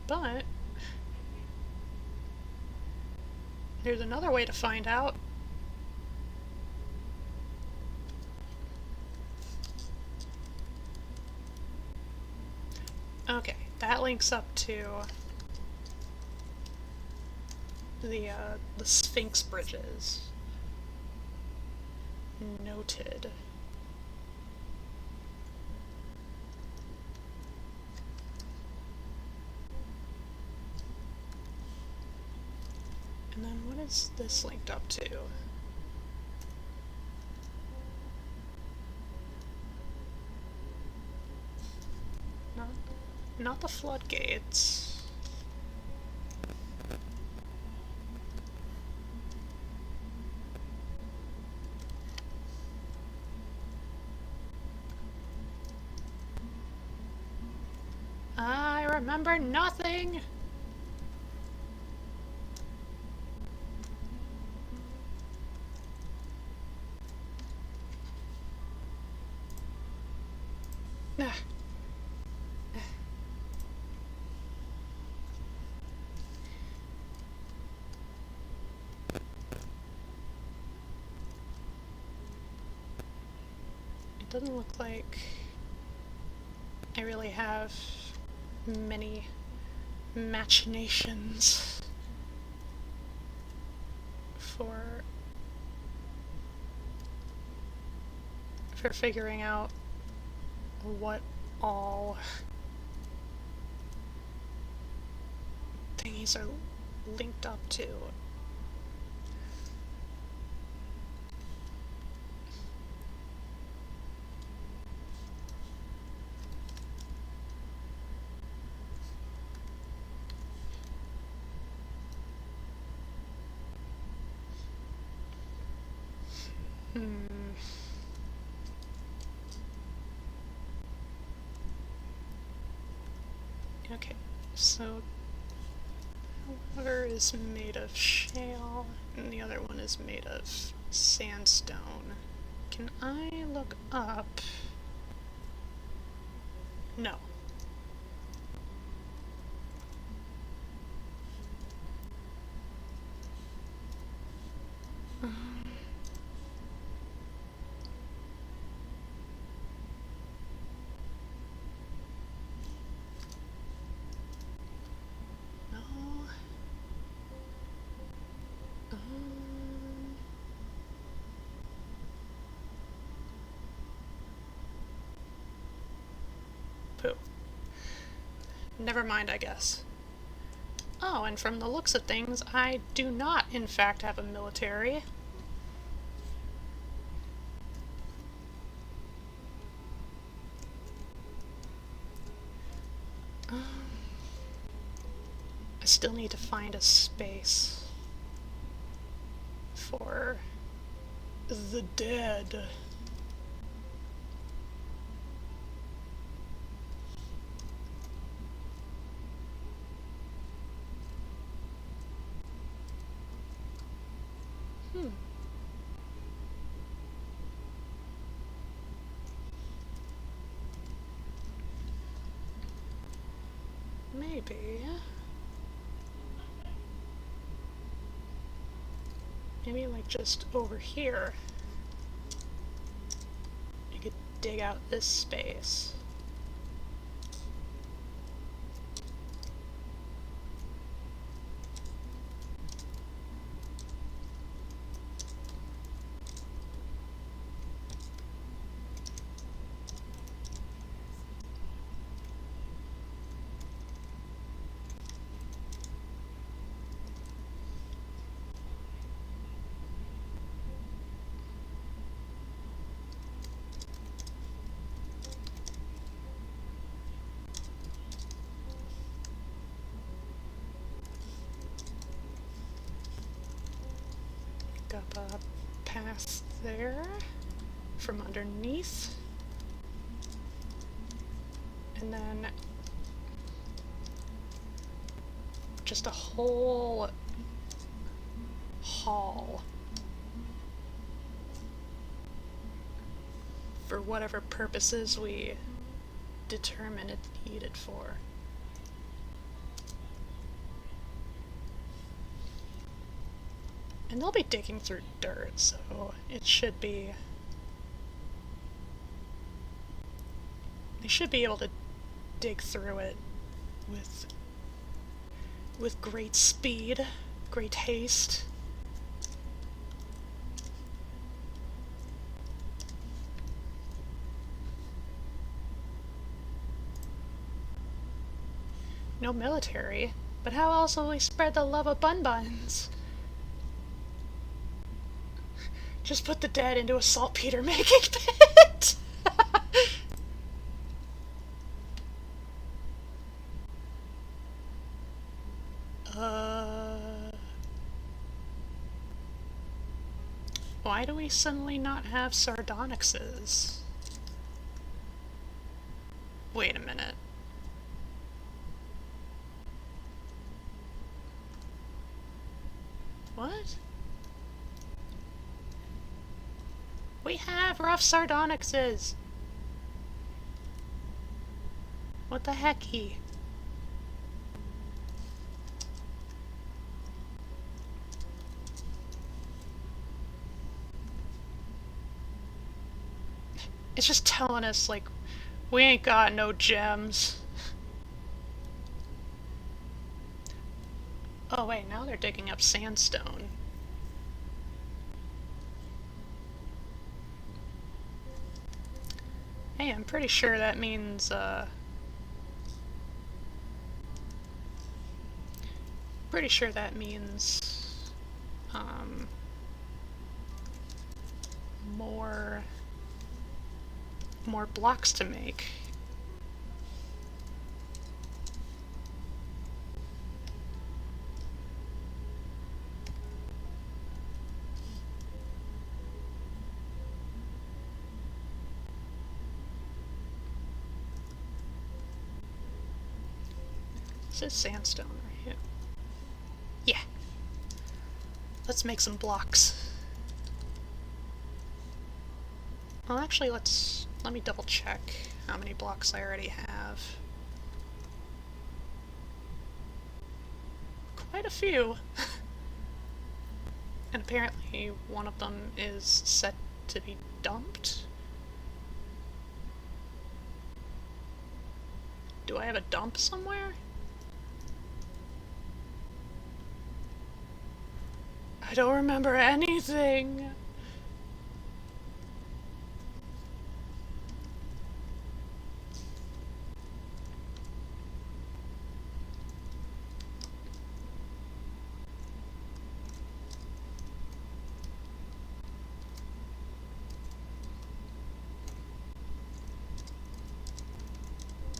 But there's another way to find out. Okay, that links up to the Sphinx bridges. Noted. And then what is this linked up to? Not the floodgates. I remember nothing! It doesn't look like I really have many machinations for figuring out what all thingies are linked up to. Okay, so Water is made of shale, and the other one is made of sandstone. Can I look up? No. Pooh. Never mind, I guess. Oh, and from the looks of things, I do not, in fact, have a military. I still need to find a space for the dead. Maybe. Maybe like just over here. You could dig out this space. Up a path there from underneath, and then just a whole hall for whatever purposes we determine it's needed for. And they'll be digging through dirt, so it should be... They should be able to dig through it with great speed, great haste. No military, but how else will we spread the love of bun-buns? Just put the dead into a saltpeter making pit! Why do we suddenly not have sardonyxes? Wait a minute. What? We have rough sardonyxes! What the hecky? It's just telling us, like, we ain't got no gems. Oh wait, now they're digging up sandstone. Hey, I'm pretty sure that means, pretty sure that means, more blocks to make. This is sandstone right here. Let's make some blocks. Well, actually, let me double check how many blocks I already have. Quite a few. And apparently one of them is set to be dumped. Do I have a dump somewhere? I don't remember anything.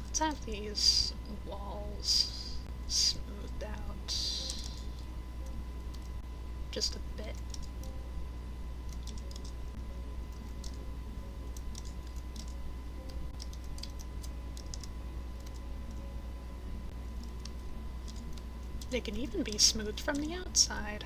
Let's have these walls smoothed out just a bit. They can even be smoothed from the outside.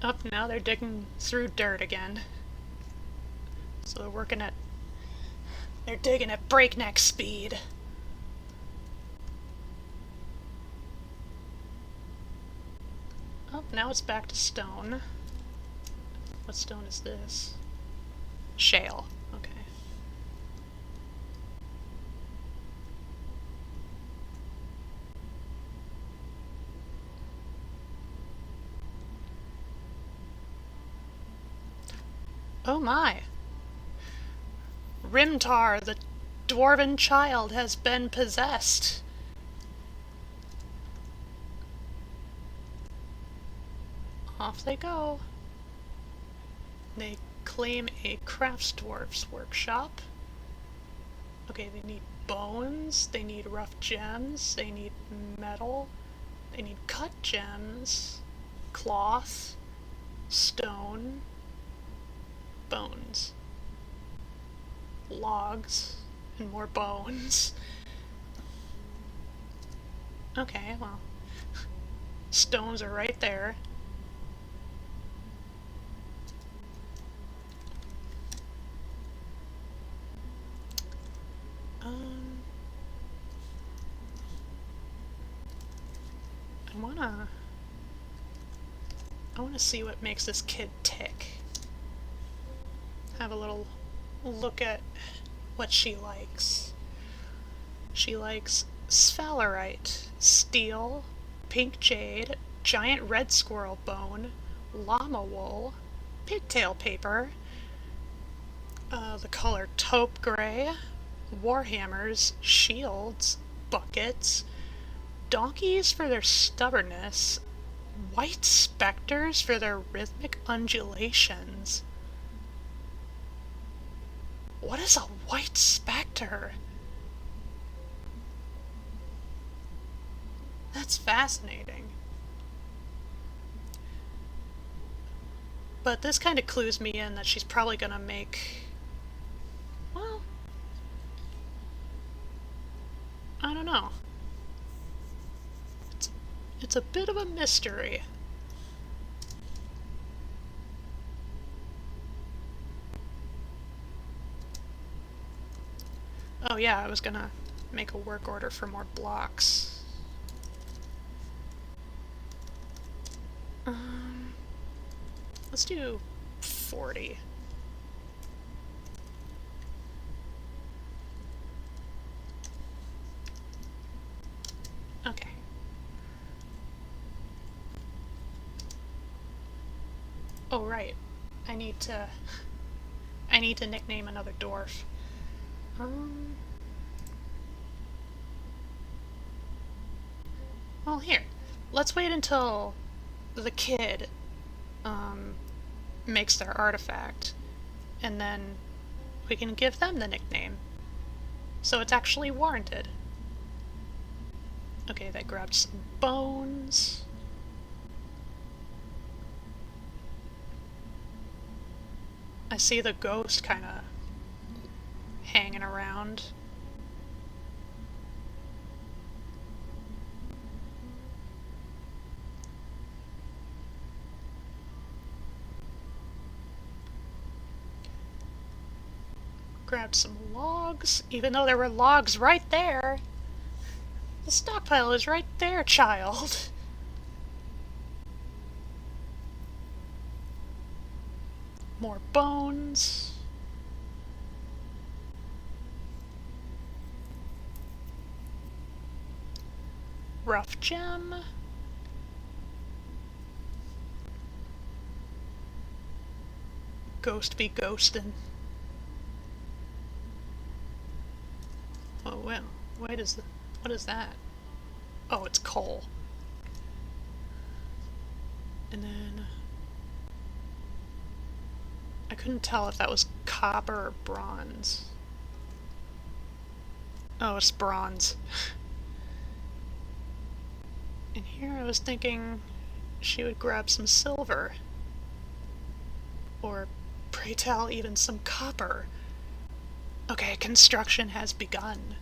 Up now they're digging through dirt again. So they're digging at breakneck speed. Oh, now it's back to stone. What stone is this? Shale. Okay. Oh my! Rimtar, the dwarven child, has been possessed. Off they go. They claim a craftsdwarf's workshop. Okay, they need bones, they need rough gems, they need metal, they need cut gems, cloth, stone, bones, logs, and more bones. Okay, well, stones are right there. I wanna see what makes this kid tick. Have a little look at what she likes. She likes sphalerite, steel, pink jade, giant red squirrel bone, llama wool, pigtail paper, the color taupe gray, warhammers, shields, buckets, donkeys for their stubbornness, white specters for their rhythmic undulations. What is a white specter? That's fascinating. But this kind of clues me in that she's probably gonna make... well... I don't know. It's a bit of a mystery. Oh yeah, I was gonna make a work order for more blocks. Let's do 40. Okay. Oh right, I need to nickname another dwarf. Well, here. Let's wait until the kid makes their artifact, and then we can give them the nickname. So it's actually warranted. Okay, that grabbed some bones. I see the ghost kind of hanging around. Grabbed some logs, even though there were logs right there. The stockpile is right there, child. More bones. Rough gem. Ghost be ghostin'. Oh, well, what is that? Oh, it's coal. And then I couldn't tell if that was copper or bronze. Oh, it's bronze. And here I was thinking she would grab some silver. Or, pray tell, even some copper. Okay, construction has begun.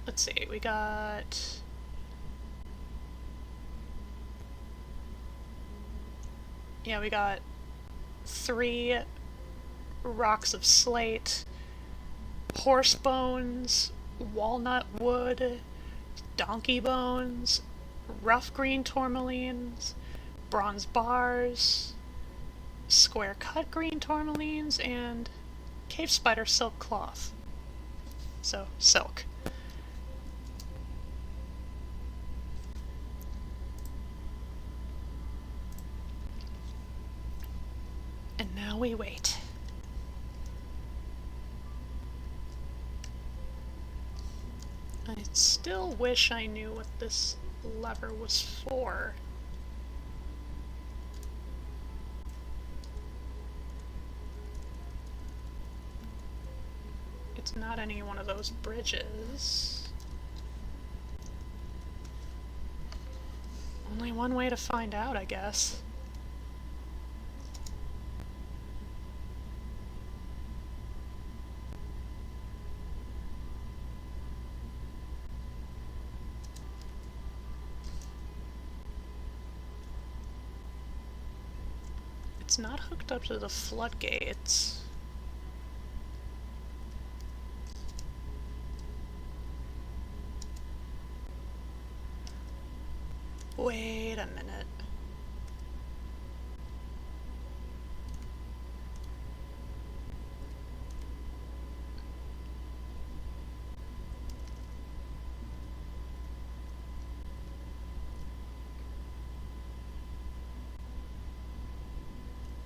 Let's see, we got... Yeah, we got 3 rocks of slate, horse bones, walnut wood, donkey bones, rough green tourmalines, bronze bars, square cut green tourmalines, and cave spider silk cloth. So, silk. And now we wait. I still wish I knew what this lever was for. It's not any one of those bridges. Only one way to find out, I guess. It's not hooked up to the floodgates. Wait a minute.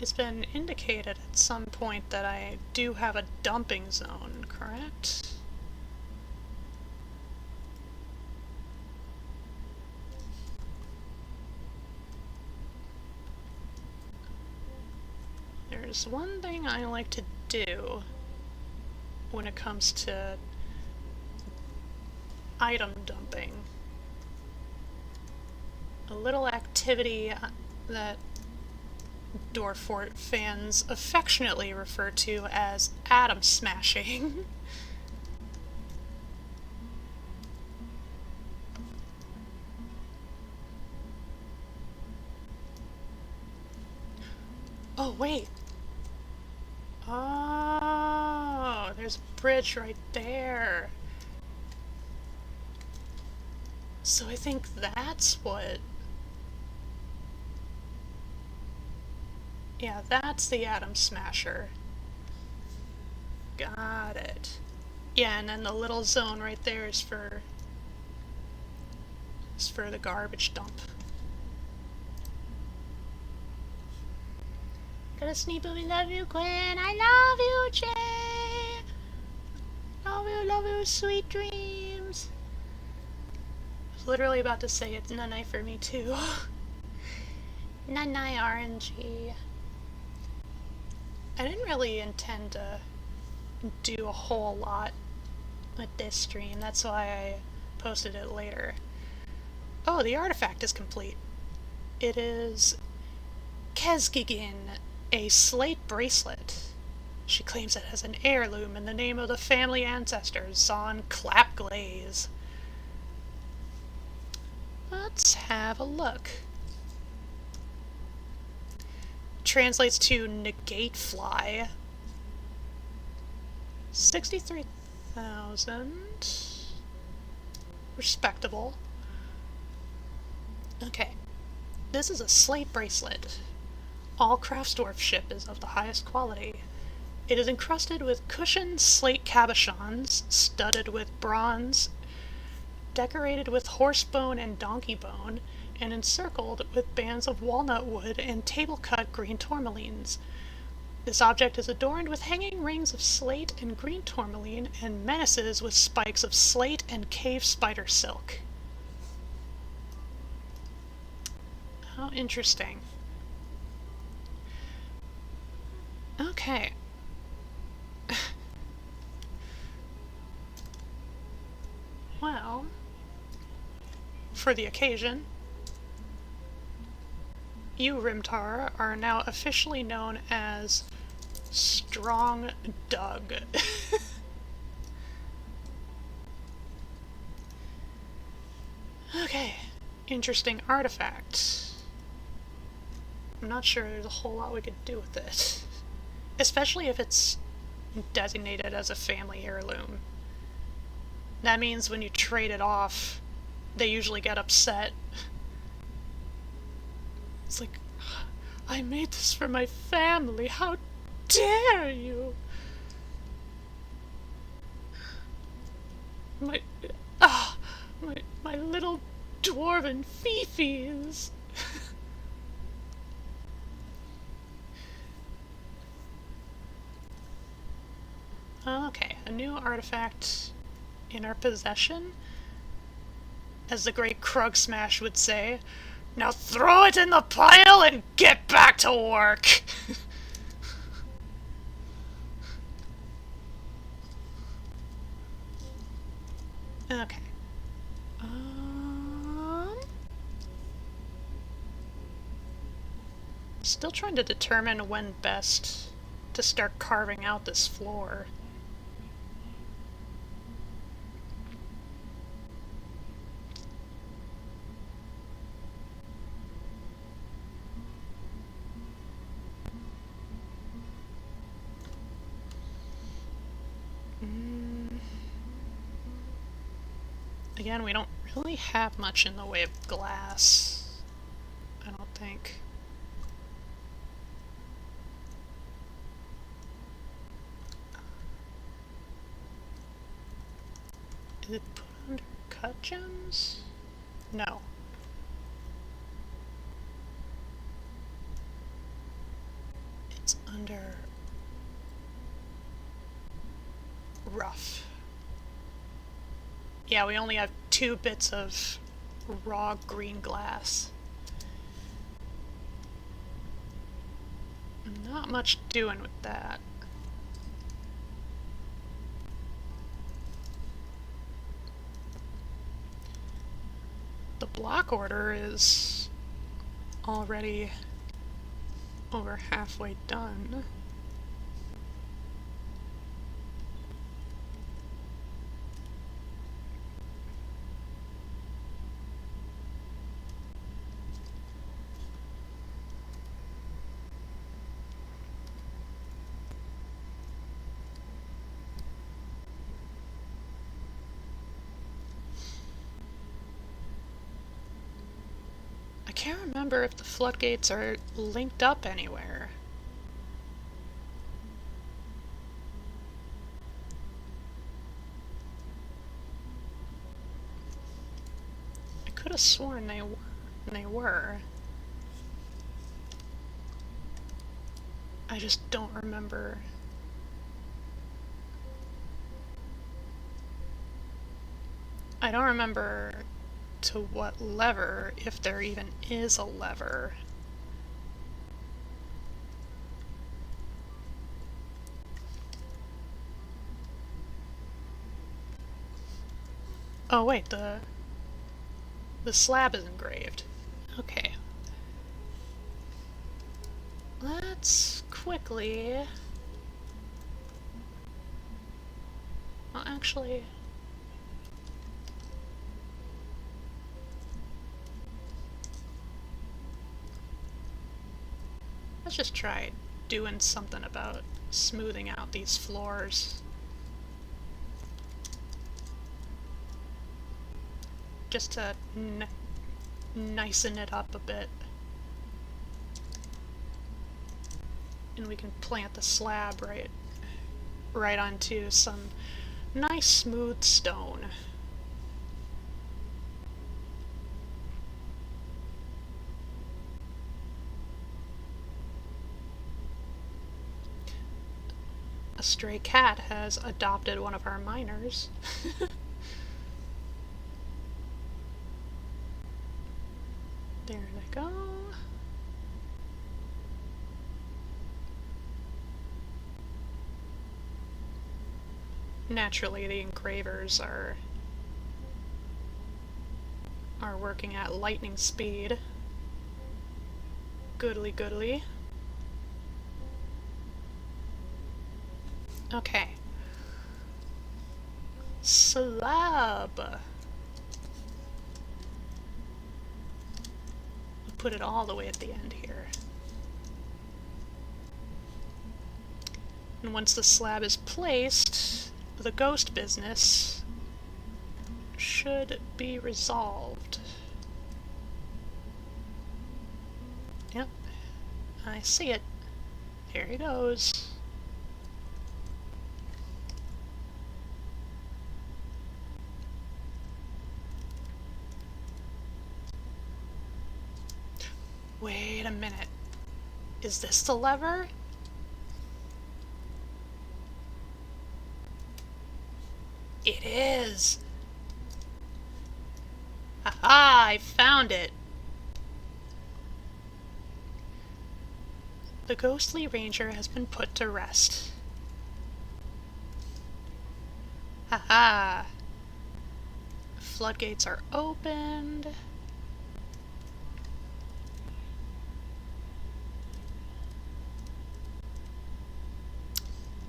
It's been indicated at some point that I do have a dumping zone, correct? There's one thing I like to do when it comes to item dumping. A little activity that DWARF fans affectionately refer to as atom smashing. Oh, wait. Oh, there's a bridge right there. So I think that's what... Yeah, that's the atom smasher. Got it. Yeah, and then the little zone right there is for the garbage dump. Gotta sneak, but we love you, Quinn. I love you, Jay. Love you, sweet dreams. I was literally about to say it's Nanai for me too. Nanai RNG. I didn't really intend to do a whole lot with this stream. That's why I posted it later. Oh, the artifact is complete. It is Kezgigin, a slate bracelet. She claims it as an heirloom in the name of the family ancestors, Zon Clapglaze. Let's have a look. Translates to negate fly. 63,000. Respectable. Okay. This is a slate bracelet. All Craftsdwarf ship is of the highest quality. It is encrusted with cushioned slate cabochons, studded with bronze, decorated with horsebone and donkey bone, and encircled with bands of walnut wood and table-cut green tourmalines. This object is adorned with hanging rings of slate and green tourmaline, and menaces with spikes of slate and cave spider silk. How interesting. Okay. Well, for the occasion, you, Rimtar, are now officially known as Strong Doug. Okay, interesting artifact. I'm not sure there's a whole lot we could do with it. Especially if it's designated as a family heirloom. That means when you trade it off, they usually get upset. It's like, I made this for my family, how dare you! My little dwarven fifis! Okay, a new artifact in our possession. As the great Krug Smash would say, now throw it in the pile and get back to work! Okay. Still trying to determine when best to start carving out this floor. Again, we don't really have much in the way of glass, I don't think. Is it put under cut gems? No. It's under rough. Yeah, we only have 2 bits of raw green glass. Not much doing with that. The block order is already over halfway done. I can't remember if the floodgates are linked up anywhere. I could have sworn they were. I just don't remember. I don't remember to what lever, if there even is a lever. Oh wait, the slab is engraved. Okay. Let's quickly... Well, actually... Let's just try doing something about smoothing out these floors. Just to nicen it up a bit. And we can plant the slab right onto some nice smooth stone. A stray cat has adopted one of our miners. There they go. Naturally, the engravers are working at lightning speed. Goodly goodly. Okay. Slab. We'll put it all the way at the end here. And once the slab is placed, the ghost business should be resolved. Yep, I see it. Here he goes. Wait a minute. Is this the lever? It is! Aha! I found it! The ghostly ranger has been put to rest. Haha! Floodgates are opened.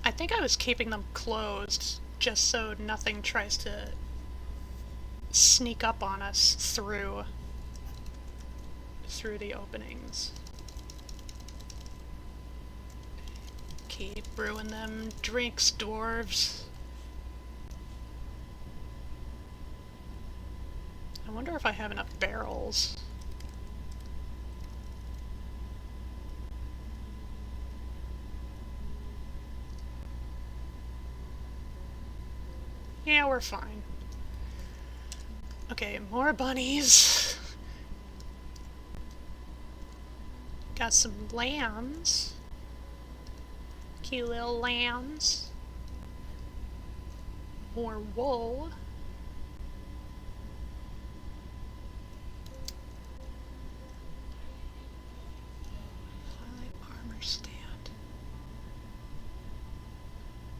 I think I was keeping them closed just so nothing tries to sneak up on us through the openings. Keep brewing them drinks, dwarves. I wonder if I have enough barrels. Yeah, we're fine. Okay, more bunnies. Got some lambs. Cute little lambs. More wool. Armor stand.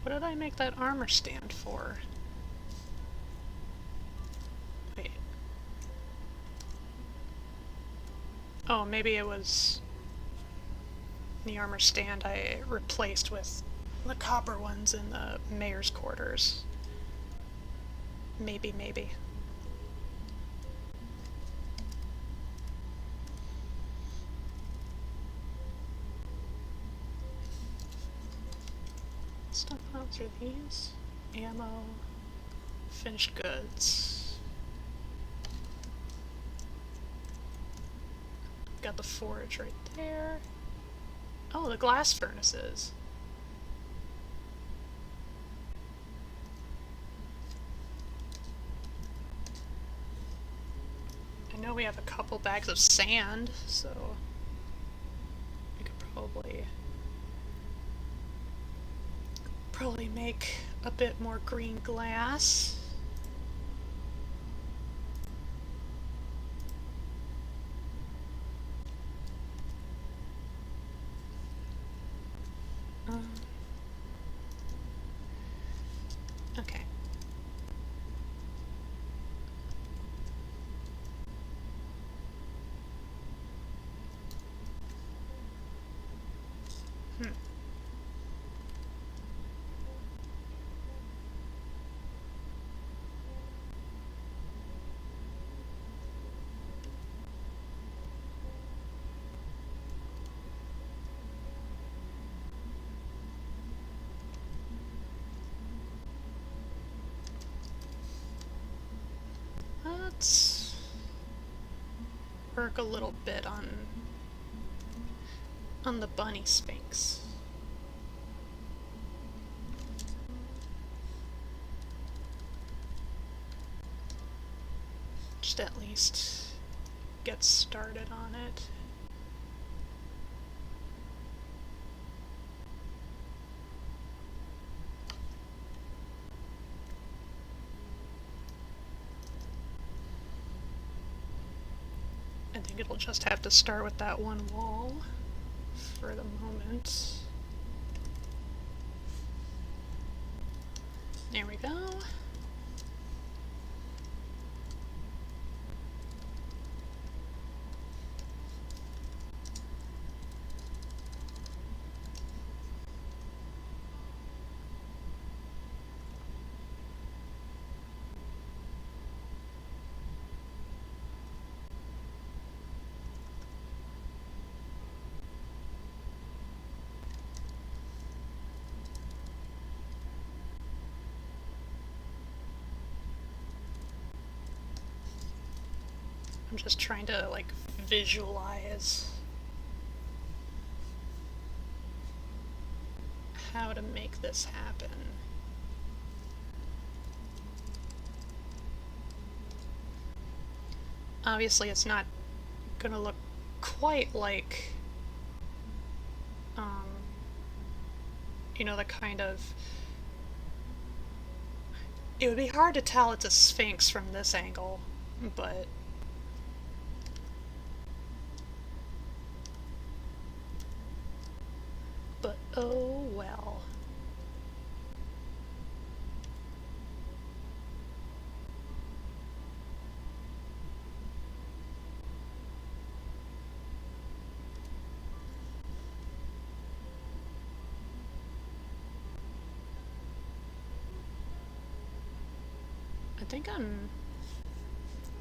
What did I make that armor stand for? Wait. Oh, maybe it was the armor stand I replaced with the copper ones in the mayor's quarters. Maybe. Stockpiles are these? Ammo, finished goods. Got the forge right there. Oh, the glass furnaces. I know we have a couple bags of sand, so we could probably make a bit more green glass. Okay. let's work a little bit on the bunny sphinx. Just at least get started on it. I think it'll just have to start with that one wall for the moment. There we go. I'm just trying to, like, visualize how to make this happen. Obviously, it's not gonna look quite like, you know, the kind of... It would be hard to tell it's a sphinx from this angle, but... oh well.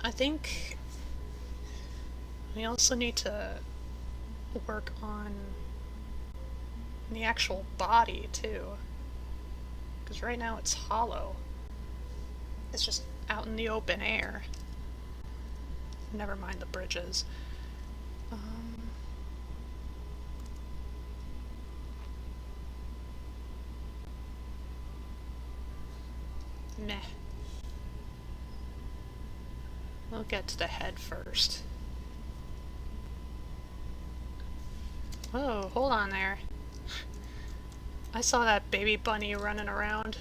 I think we also need to work on the actual body too, because right now it's hollow. It's just out in the open air. Never mind the bridges. Meh. We'll get to the head first. Whoa, hold on there. I saw that baby bunny running around.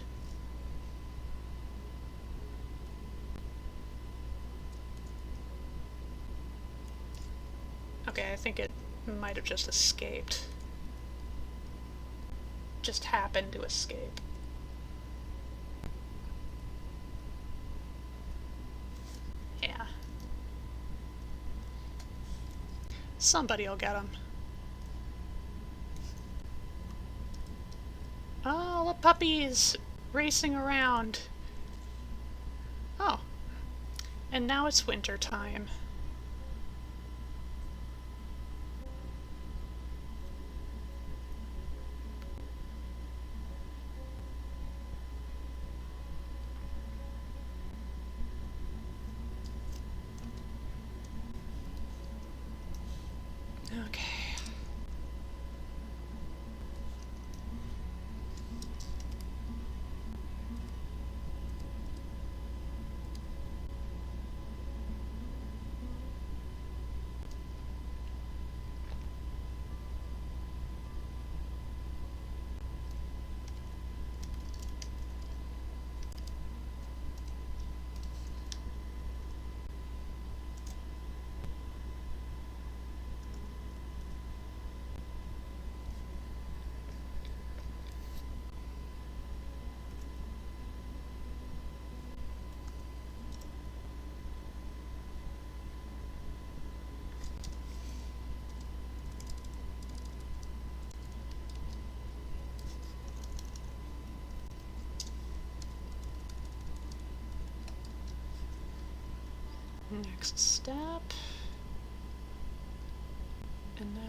Okay, I think it might have just escaped. Just happened to escape. Yeah. Somebody'll get him. Oh, the puppies racing around. Oh. And now it's winter time. Okay. Next step. And then...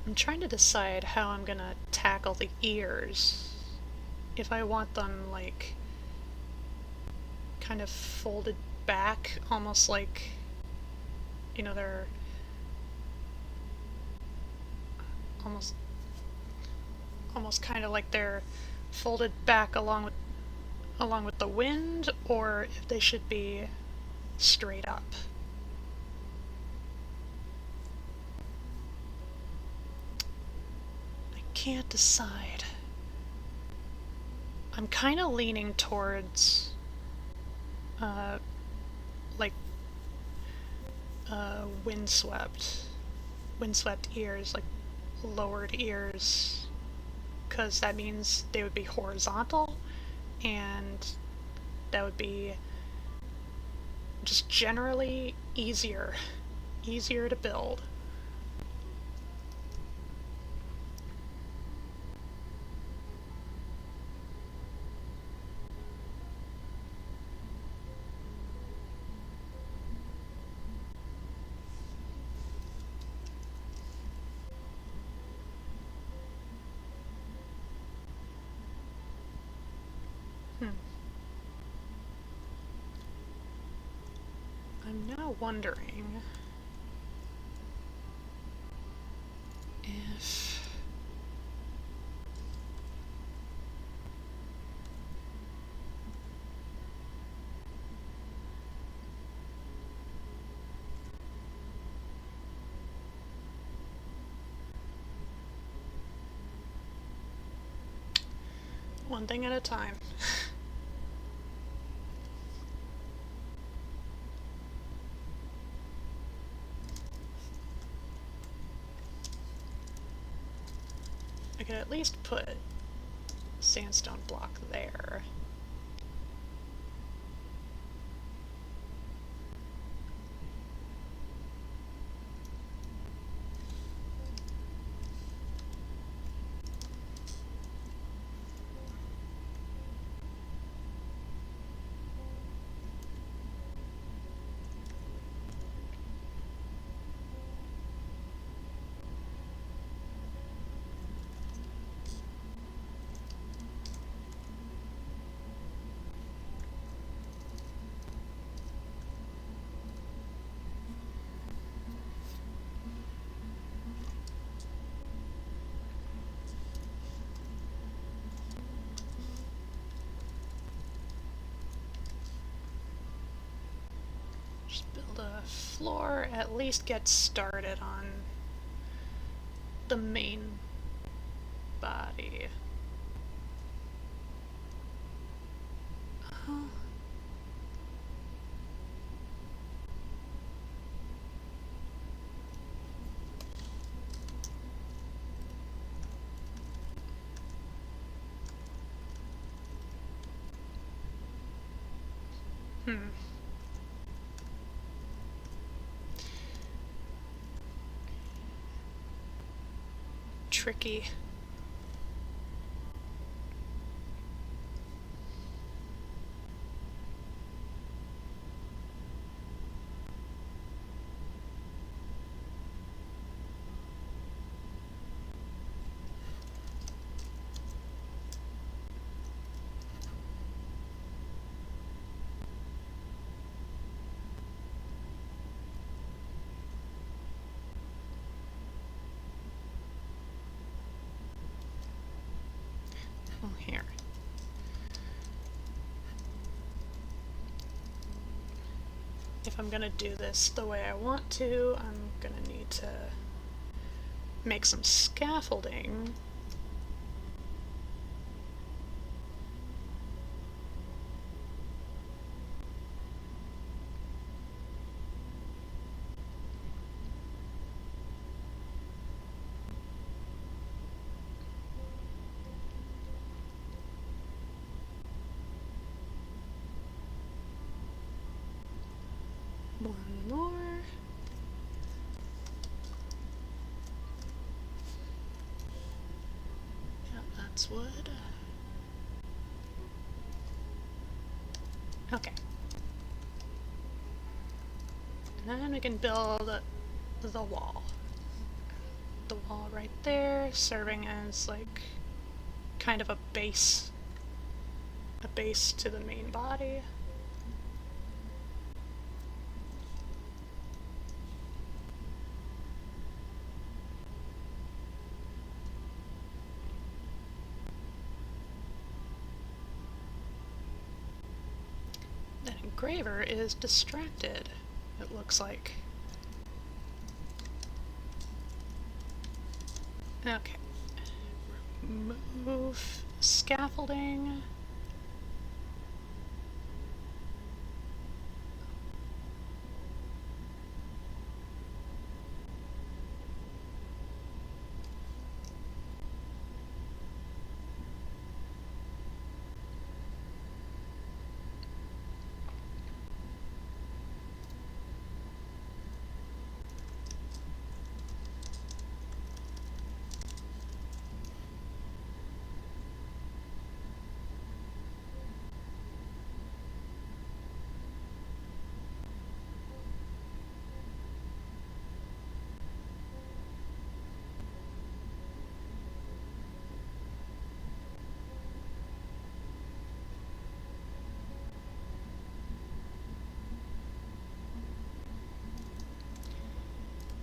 I'm trying to decide how I'm gonna tackle the ears. If I want them, like, kind of folded back, almost like, you know, they're almost kind of like they're folded back along with the wind, or if they should be straight up. I can't decide. I'm kind of leaning towards like windswept ears, like lowered ears, because that means they would be horizontal, and that would be just generally easier to build. I'm now wondering if one thing at a time. I could at least put a sandstone block there. Just build a floor, at least get started on the main body. Tricky. Oh, here. If I'm gonna do this the way I want to, I'm gonna need to make some scaffolding. One more. Yeah, that's wood. Okay. And then we can build the wall. the wall right there, serving as like kind of a base to the main body. That engraver is distracted, it looks like. Okay. Remove scaffolding.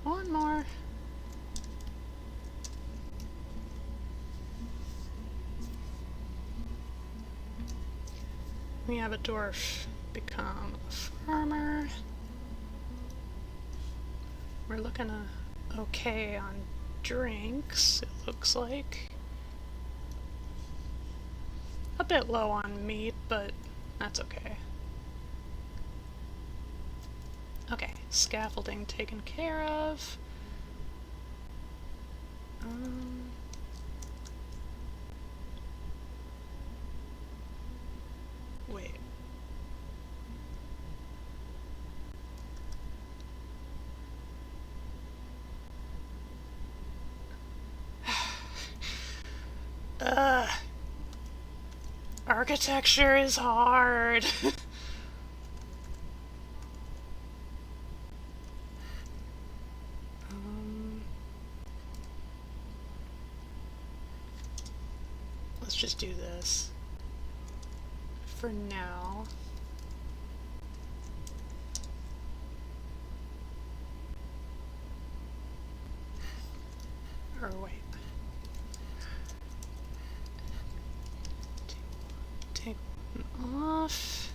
One more. We have a dwarf become a farmer. We're looking okay on drinks, it looks like. A bit low on meat, but that's okay. Okay, scaffolding taken care of. Wait. Architecture is hard. Let's just do this for now. Or wait. Take one off.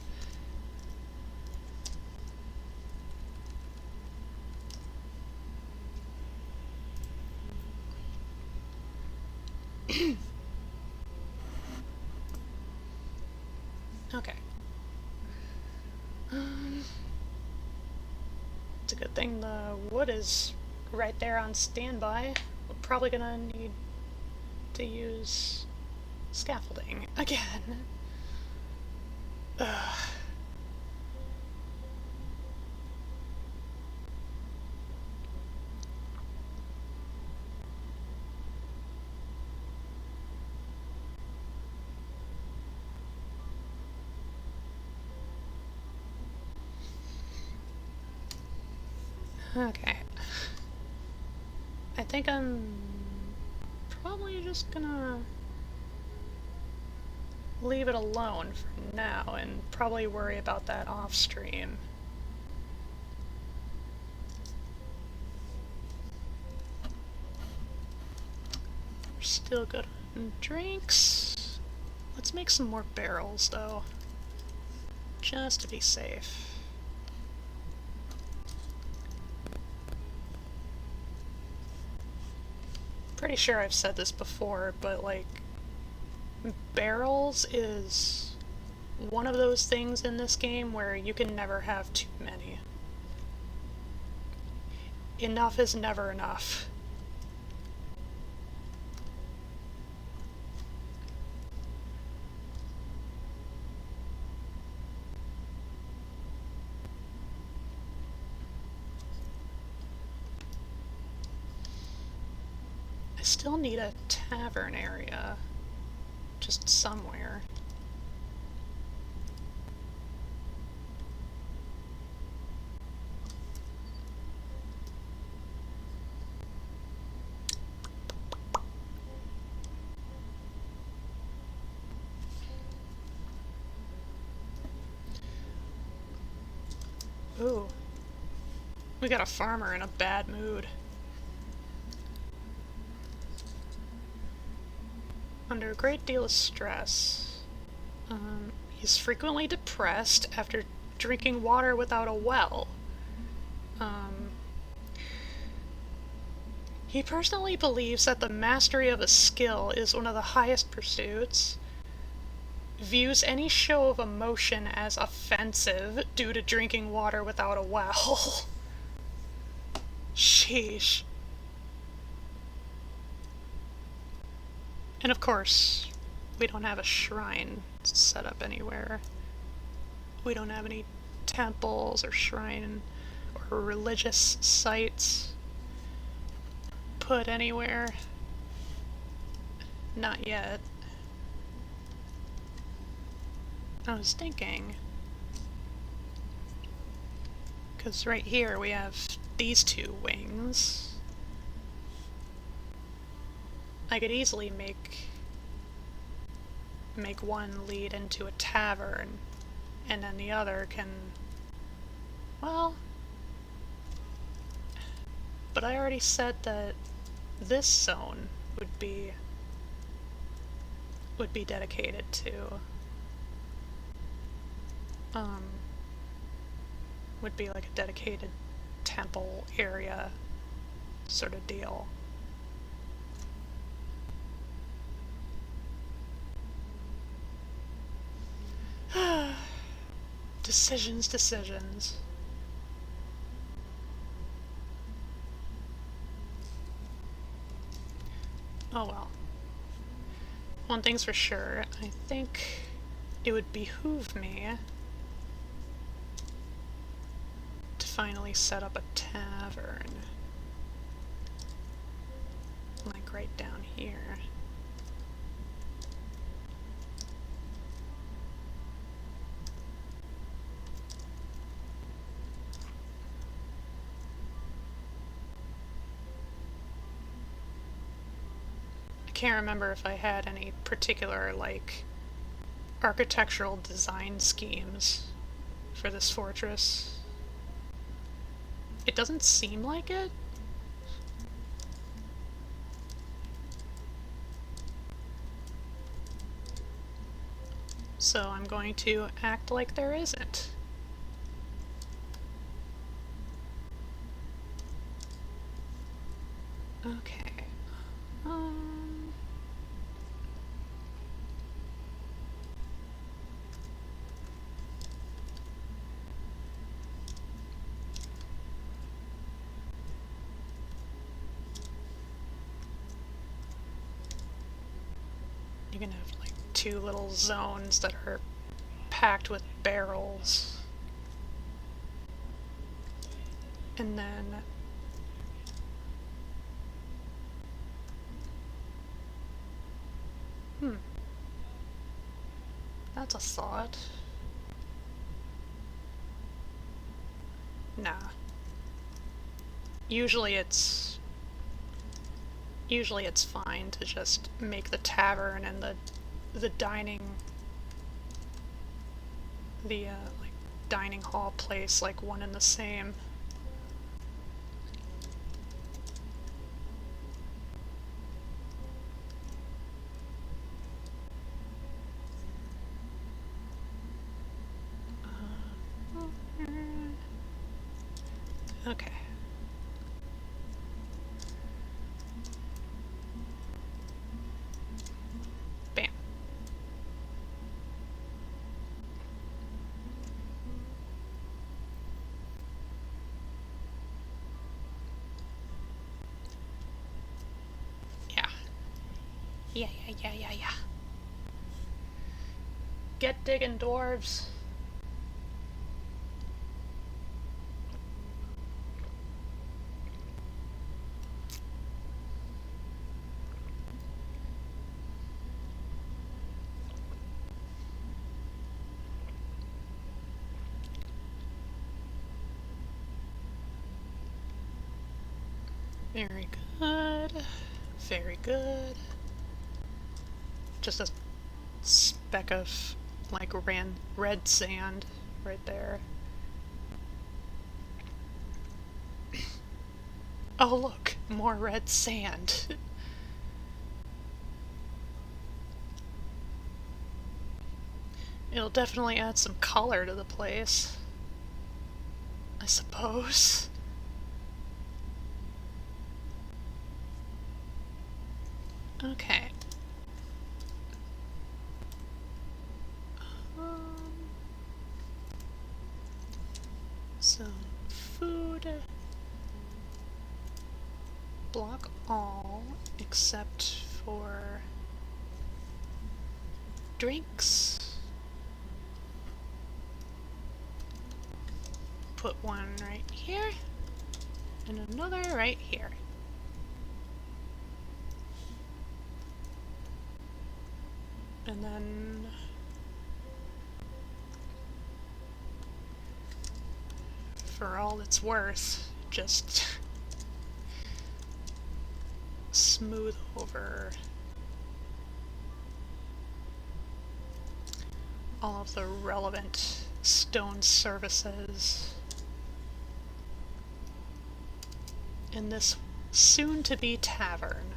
Okay. It's a good thing the wood is right there on standby. We're probably gonna need to use scaffolding again. Ugh. Okay. I think I'm probably just gonna leave it alone for now and probably worry about that off stream. We're still good on drinks. Let's make some more barrels though, just to be safe. Pretty sure I've said this before, but like, barrels is one of those things in this game where you can never have too many. Enough is never enough. I still need a tavern area, just somewhere. Ooh. We got a farmer in a bad mood. Under a great deal of stress. He's frequently depressed after drinking water without a well. He personally believes that the mastery of a skill is one of the highest pursuits. Views any show of emotion as offensive due to drinking water without a well. Sheesh. And of course, we don't have a shrine set up anywhere. We don't have any temples or shrine or religious sites put anywhere. Not yet. I was thinking, because right here we have these two wings. I could easily make one lead into a tavern, and then the other can, well, but I already said that this zone would be dedicated to would be like a dedicated temple area sort of deal. Decisions. Oh well. One thing's for sure, I think it would behoove me to finally set up a tavern. Like right down here. I can't remember if I had any particular, like, architectural design schemes for this fortress. It doesn't seem like it. So I'm going to act like there isn't. Okay. You can have like two little zones that are packed with barrels. And then that's a thought. Nah. Usually it's fine to just make the tavern and the dining like dining hall place like one and the same. Okay. Bam. Yeah. Yeah. Get digging, dwarves. Very good. Very good. Just a speck of, like, red sand right there. Oh look, more red sand. It'll definitely add some color to the place, I suppose. Okay. So, food. Block all except for drinks. Put one right here and another right here. And then for all it's worth, just smooth over all of the relevant stone surfaces in this soon-to-be tavern.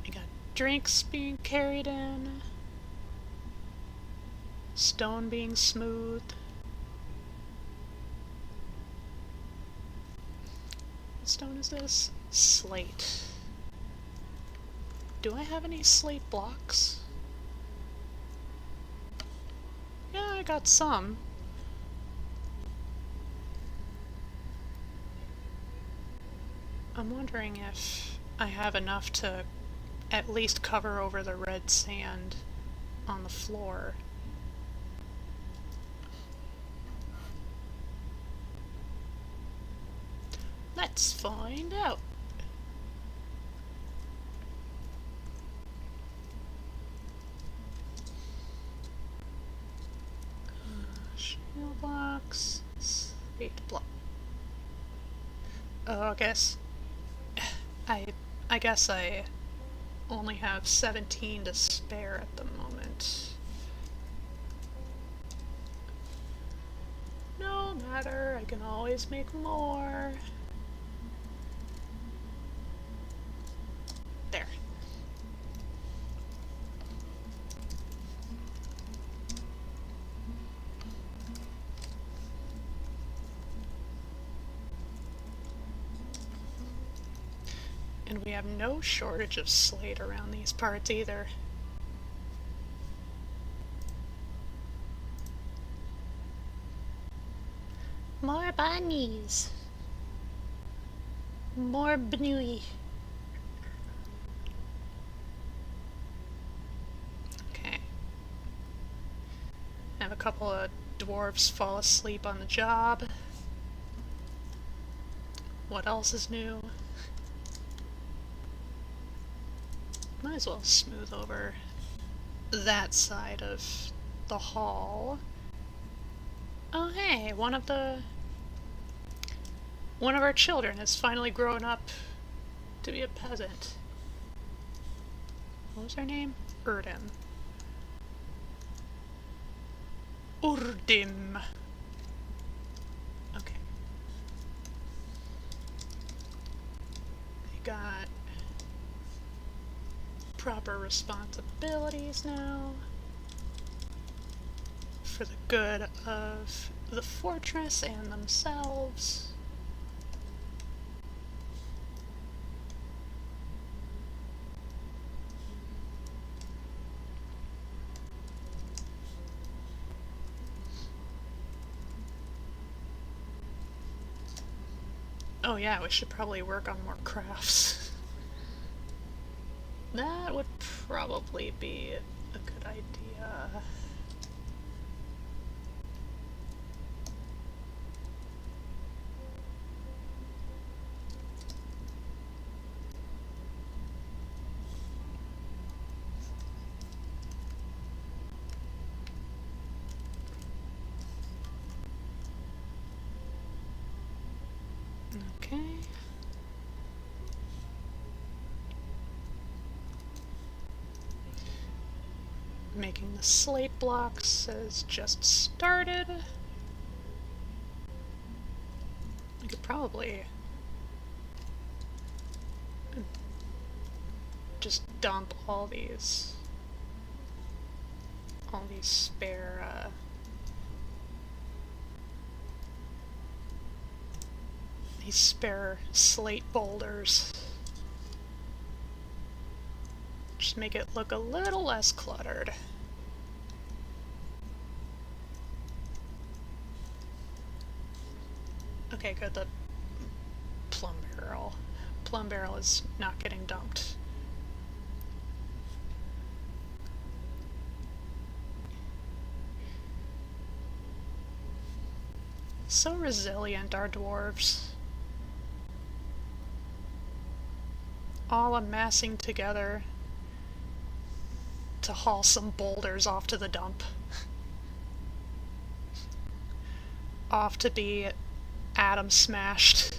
We got drinks being carried in, stone being smoothed. What stone is this? Slate. Do I have any slate blocks? Yeah, I got some. I'm wondering if I have enough to at least cover over the red sand on the floor. Let's find out. Shield blocks, slate block. Oh, I guess I only have 17 to spare at the moment. No matter, I can always make more. There. And we have no shortage of slate around these parts either. More bunnies. More bnui. Okay. Have a couple of dwarves fall asleep on the job. What else is new? Might as well smooth over that side of the hall. Oh hey, one of our children has finally grown up to be a peasant. What was her name? Urdim. Urdim. Okay. They got proper responsibilities now for the good of the fortress and themselves. Oh yeah, we should probably work on more crafts. That would probably be a good idea. Okay. Okay. Making the slate blocks has just started. I could probably just dump all these spare these spare slate boulders. Just make it look a little less cluttered. Okay, good, the plum barrel is not getting dumped. So resilient, our dwarves. All amassing together to haul some boulders off to the dump. Off to be atom smashed.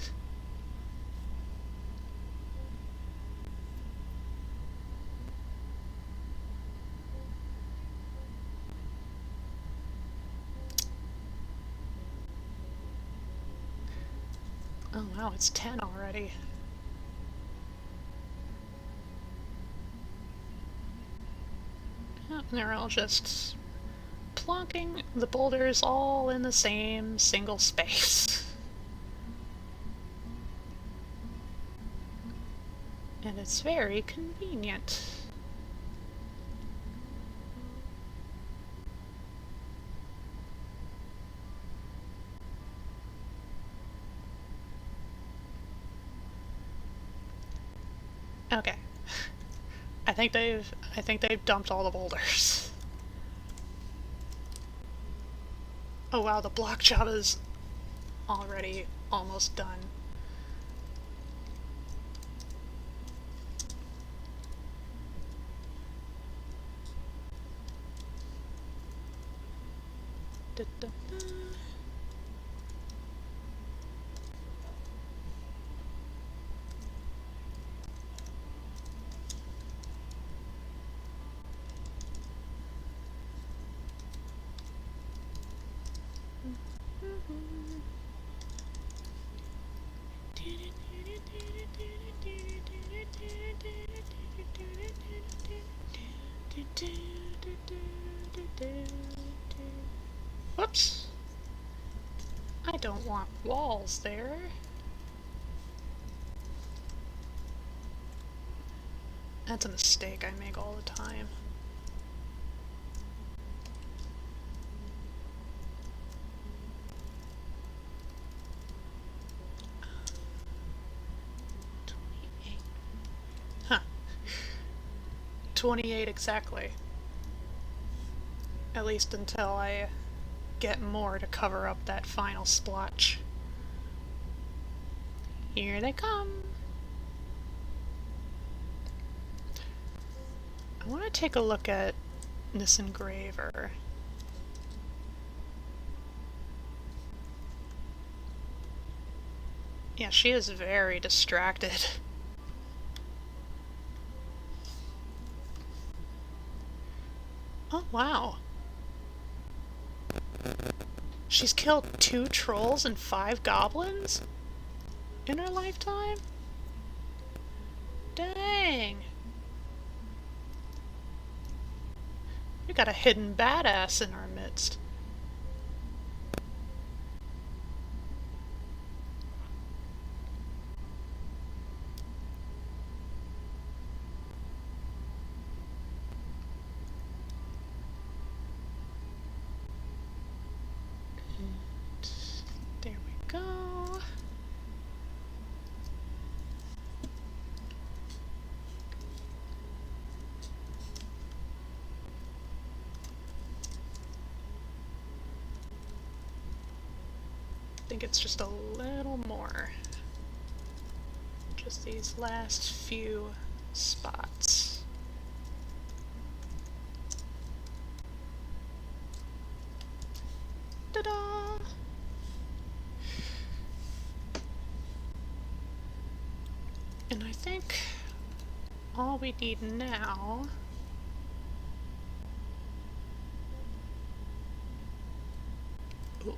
Oh wow, it's 10 already. And they're all just plonking the boulders all in the same single space. And it's very convenient. Okay. I think they've dumped all the boulders. Oh wow, the block job is already almost done. Da, da, da. Whoops! I don't want walls there. That's a mistake I make all the time. Huh. 28 exactly. At least until I get more to cover up that final splotch. Here they come! I want to take a look at this engraver. Yeah, she is very distracted. Oh, wow. She's killed 2 trolls and 5 goblins in her lifetime? Dang. We got a hidden badass in our midst. There we go. I think it's just a little more. Just these last few spots. Ta-da! think all we need now... Ooh.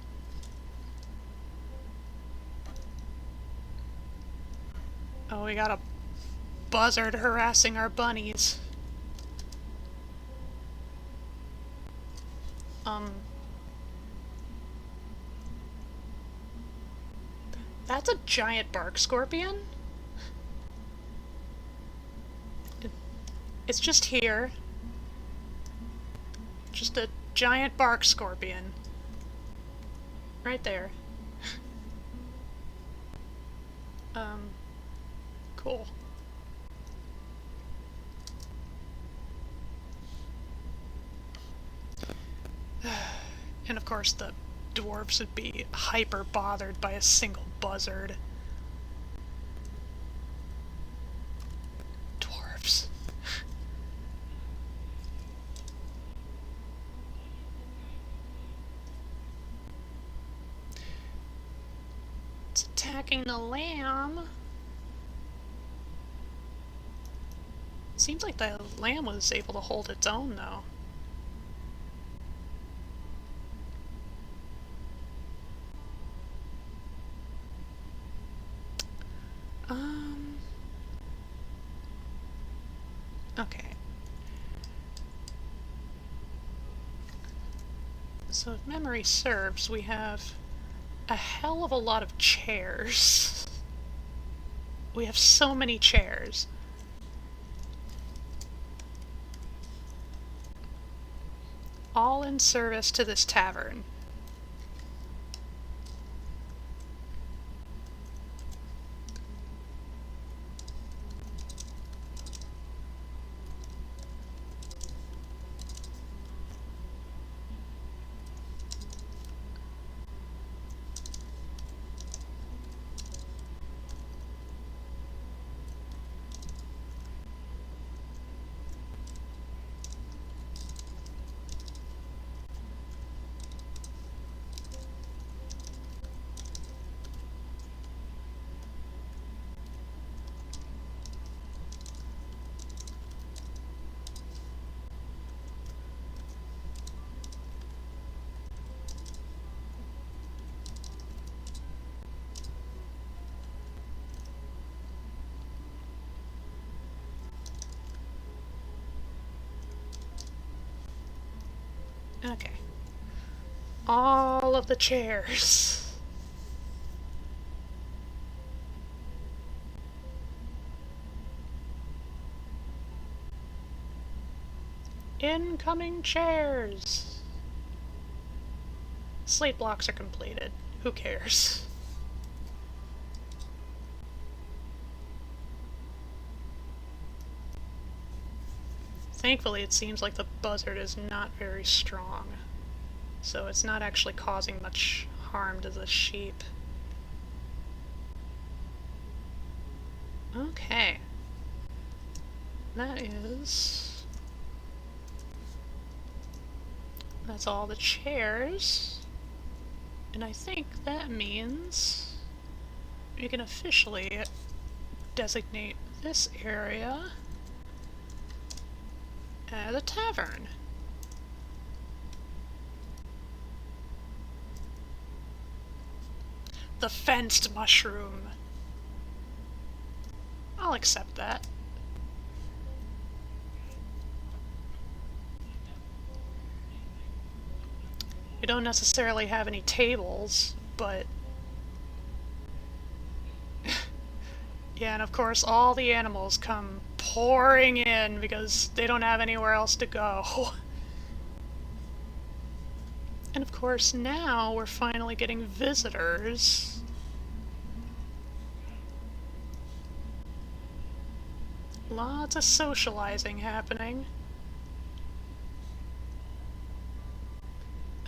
Oh, we got a buzzard harassing our bunnies. That's a giant bark scorpion? It's just here. Just a giant bark scorpion. Right there. Cool. And of course the dwarves would be hyper bothered by a single buzzard. Dwarves. It's attacking the lamb. Seems like the lamb was able to hold its own, though. Okay. So if memory serves, we have a hell of a lot of chairs. We have so many chairs. All in service to this tavern. Okay. All of the chairs. Incoming chairs. Slate blocks are completed. Who cares? Thankfully, it seems like the buzzard is not very strong, so it's not actually causing much harm to the sheep. Okay. That's all the chairs. And I think that means we can officially designate this area as a tavern. The fenced mushroom. I'll accept that. We don't necessarily have any tables, but... yeah, and of course all the animals come pouring in because they don't have anywhere else to go. And of course now we're finally getting visitors. Lots of socializing happening.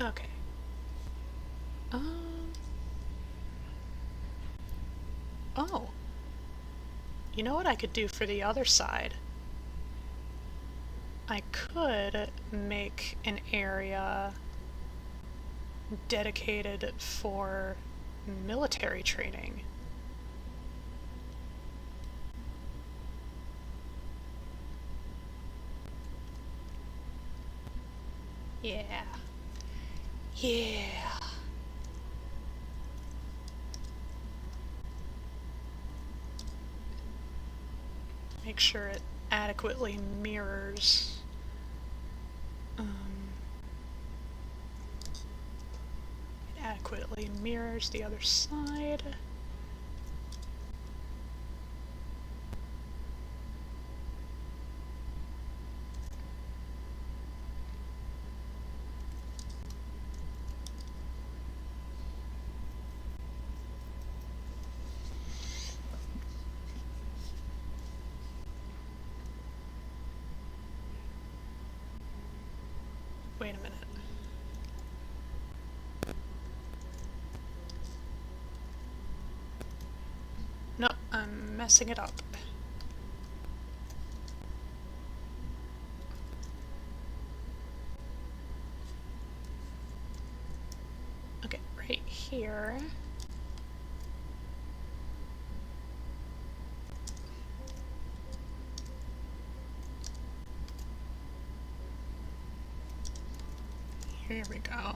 Okay. Oh. You know what I could do for the other side? I could make an area dedicated for military training. Yeah. Yeah. Make sure it adequately mirrors. It adequately mirrors the other side. Wait a minute. No, I'm messing it up. Okay, right here. Here we go.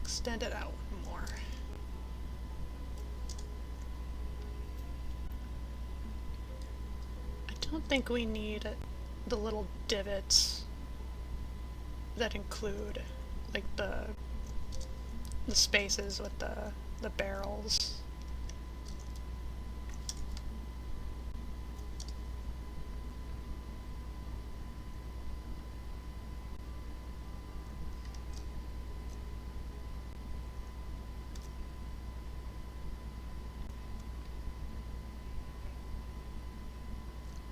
Extend it out more. I don't think we need the little divots that include like the spaces with the barrels.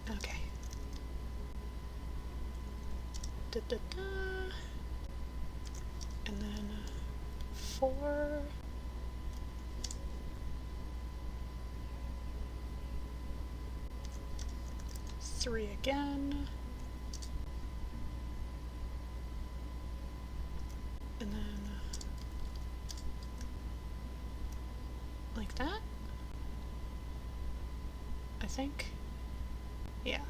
Okay. Da, da, da. And then 4. Three again. And then like that. I think. Yeah.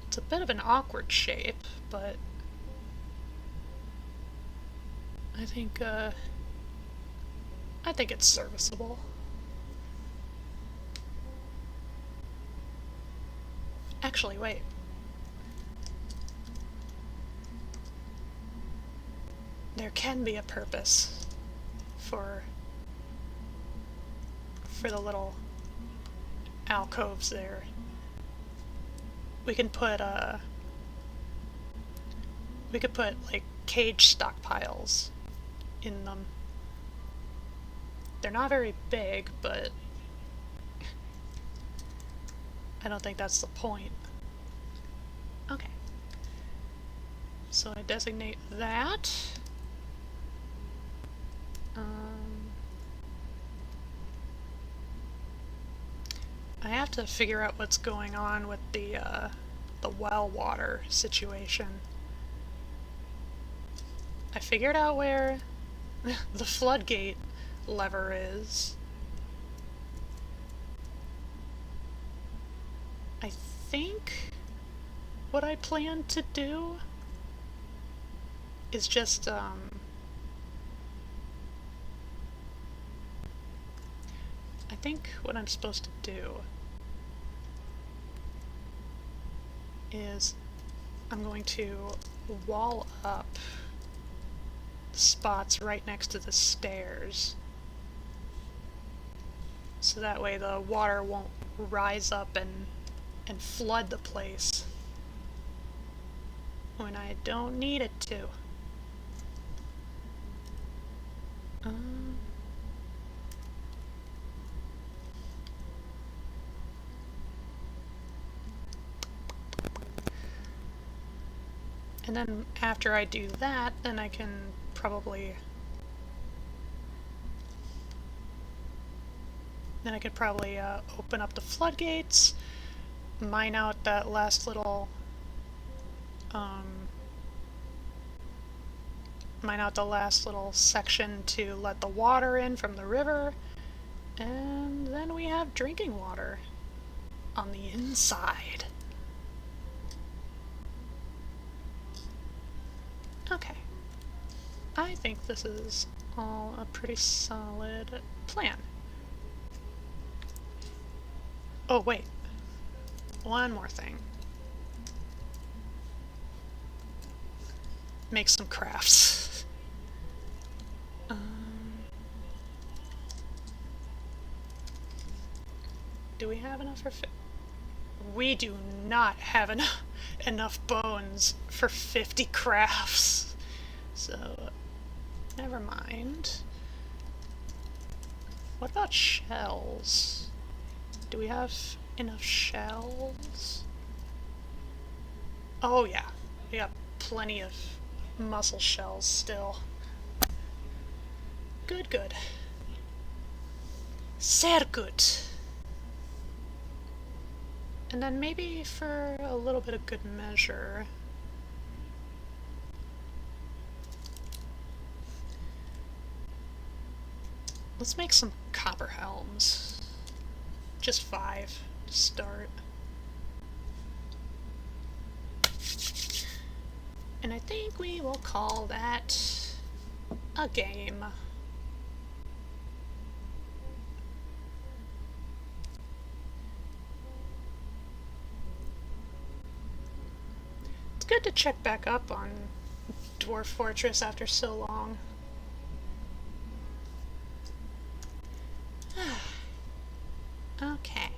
It's a bit of an awkward shape, but I think it's serviceable. Actually, wait. There can be a purpose for the little alcoves there. We can put like cage stockpiles in them. They're not very big, but I don't think that's the point. Okay. So I designate that. I have to figure out what's going on with the well water situation. I figured out where the floodgate lever is. I think what I plan to do is just I think what I'm supposed to do is I'm going to wall up spots right next to the stairs, so that way the water won't rise up and flood the place when I don't need it to. And then after I do that, then I can probably open up the floodgates, mine out that last little Mine out the last little section to let the water in from the river, and then we have drinking water on the inside. Okay. I think this is all a pretty solid plan. Oh, wait. One more thing. Make some crafts. Do we have enough for we do not have enough bones for 50 crafts. So, never mind. What about shells? Do we have enough shells? Oh yeah, we got plenty of mussel shells still. Good, good. Sehr good. And then maybe for a little bit of good measure, let's make some copper helms. Just 5 to start. And I think we will call that a game. It's good to check back up on Dwarf Fortress after so long. Okay.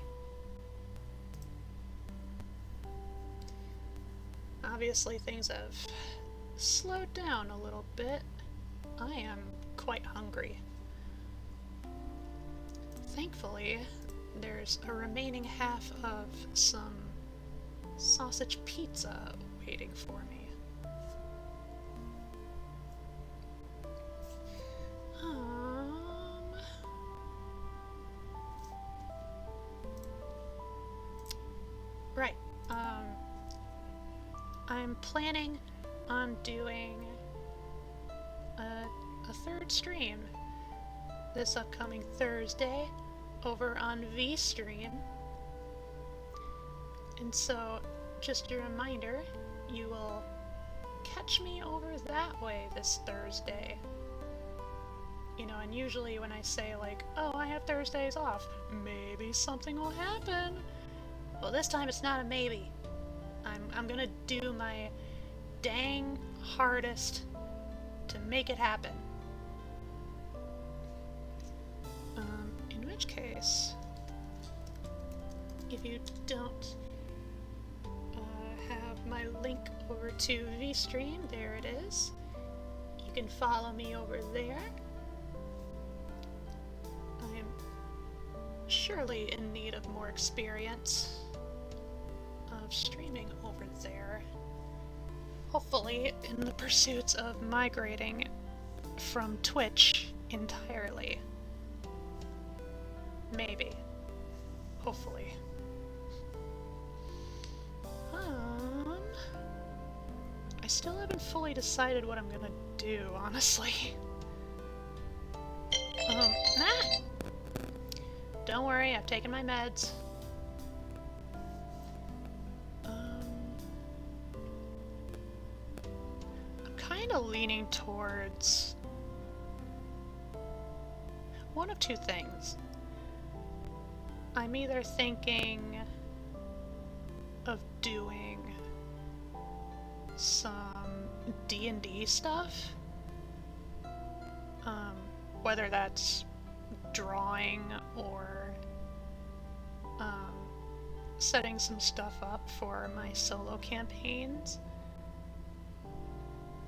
Obviously things have slowed down a little bit. I am quite hungry. Thankfully, there's a remaining half of some sausage pizza waiting for me. Right. I'm planning on doing a third stream this upcoming Thursday over on VStream. And so, just a reminder, you will catch me over that way this Thursday. You know, and usually when I say like, oh, I have Thursdays off, maybe something will happen. Well, this time it's not a maybe. I'm gonna do my dang hardest to make it happen. In which case, if you don't have my link over to VStream, there it is. You can follow me over there. I am surely in need of more experience of streaming over there. Hopefully in the pursuits of migrating from Twitch entirely. Maybe. Hopefully. I still haven't fully decided what I'm gonna do, honestly. Don't worry, I've taken my meds. I'm kinda leaning towards one of two things. I'm either thinking of doing some D&D stuff, whether that's drawing or setting some stuff up for my solo campaigns.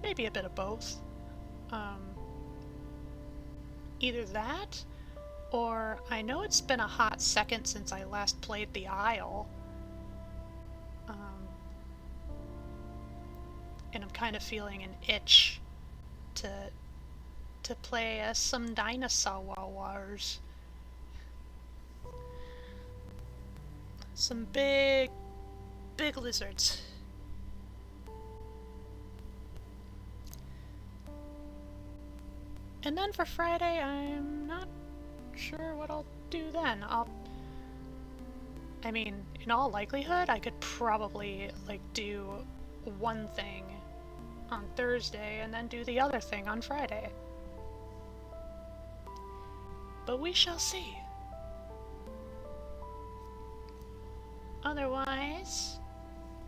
Maybe a bit of both. Either that, or I know it's been a hot second since I last played the Isle. And I'm kind of feeling an itch to play as some dinosaur wars. Some big lizards. And then for Friday, I'm not sure what I'll do then. I mean, in all likelihood, I could probably, like, do one thing on Thursday and then do the other thing on Friday. But we shall see. Otherwise,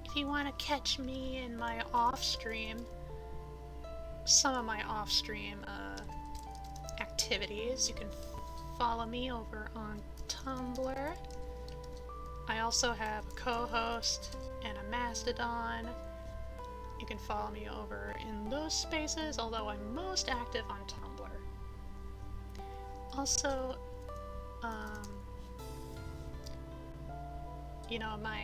if you want to catch me in my off-stream, some of my off-stream activities, you can follow me over on Tumblr. I also have a co-host and a Mastodon. You can follow me over in those spaces, although I'm most active on Tumblr. Also, you know, my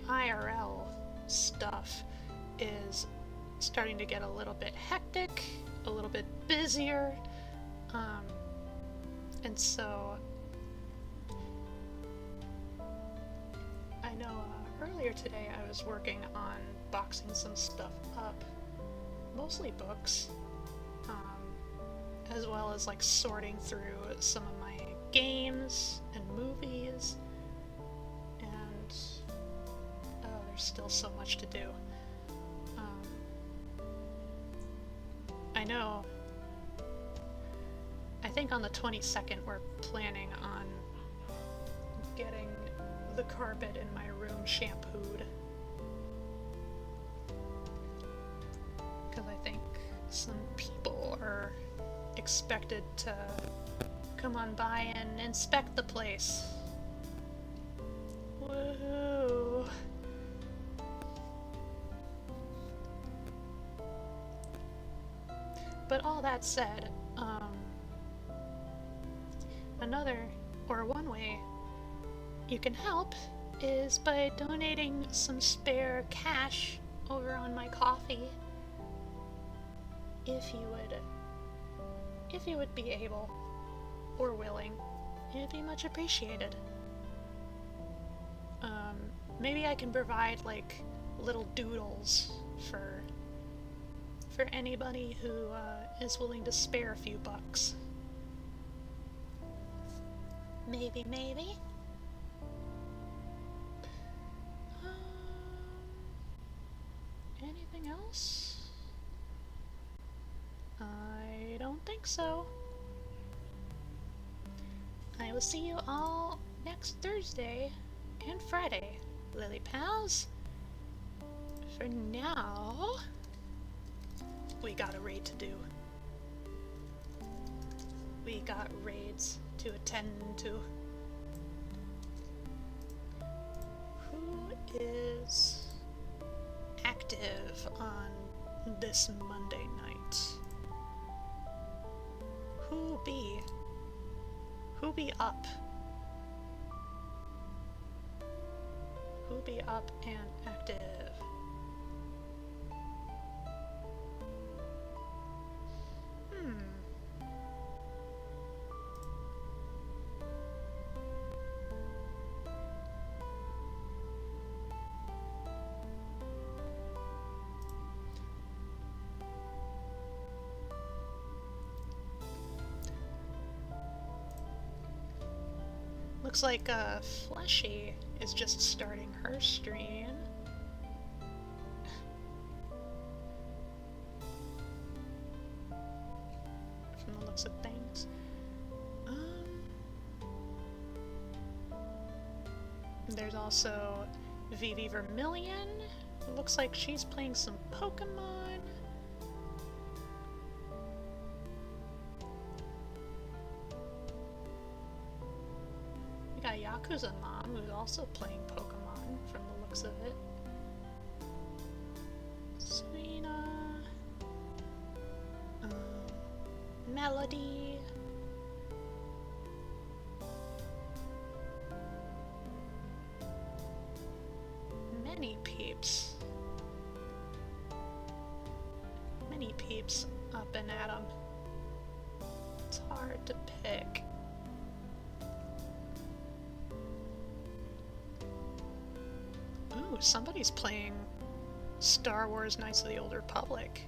IRL stuff is starting to get a little bit hectic, a little bit busier, and so I know earlier today I was working on boxing some stuff up, mostly books, as well as like sorting through some of my games and movies, and there's still so much to do. I know, I think on the 22nd we're planning on getting the carpet in my room shampooed, because I think some people are expected to come on by and inspect the place. Woohoo! But all that said, one way you can help is by donating some spare cash over on my Ko-fi. If you would be able or willing, it'd be much appreciated. Maybe I can provide like little doodles for anybody who is willing to spare a few bucks. Maybe. Anything else? I don't think so. I will see you all next Thursday and Friday, Lily Pals. For now, we got a raid to do. We got raids to attend to. Who is active on this Monday night? Who be up? Who be up and active? Looks like Fleshy is just starting her stream. From the looks of things. There's also Vivi Vermilion. It looks like she's playing some Pokemon. Yakuza Mom, who's also playing Pokemon from the looks of it. Serena. Melody. Many peeps. Many peeps up and at 'em. It's hard to pick. Ooh, somebody's playing Star Wars Knights of the Old Republic.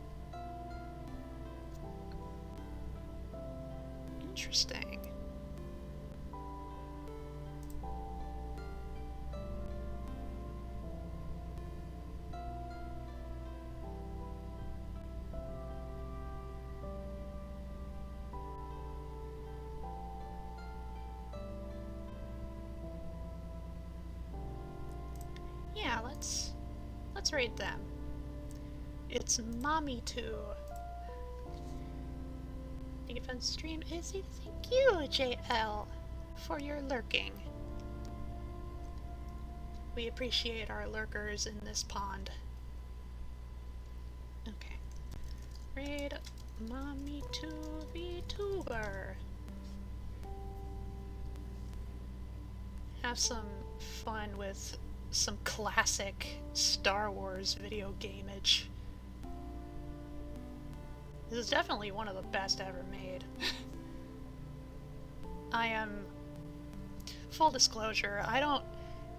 Interesting. Yeah, let's raid them. It's Mommy too. Thank you for the stream, Izzy. Thank you, JL, for your lurking. We appreciate our lurkers in this pond. Okay. Raid Mommy to VTuber. Have some fun with some classic Star Wars video gameage. This is definitely one of the best ever made. I am... Full disclosure, I don't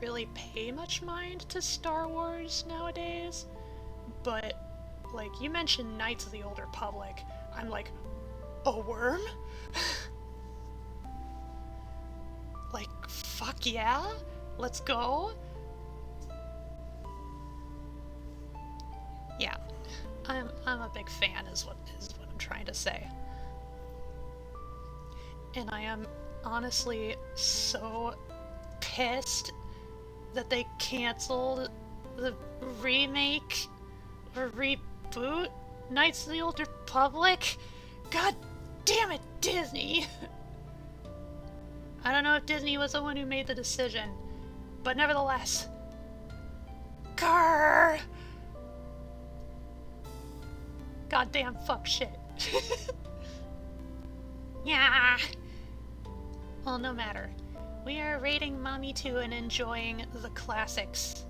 really pay much mind to Star Wars nowadays, but, like, you mentioned Knights of the Old Republic, I'm like, a worm? Like, fuck yeah? Let's go? Yeah, I'm a big fan is what I'm trying to say. And I am honestly so pissed that they canceled the remake or reboot Knights of the Old Republic. God damn it, Disney! I don't know if Disney was the one who made the decision, but nevertheless. Grrr! Goddamn fuck shit. Yeah. Well, no matter. We are rating Mommy 2 and enjoying the classics.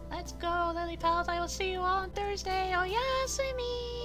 Let's go, Lily Pals. I will see you all on Thursday. Oh yeah, Simi!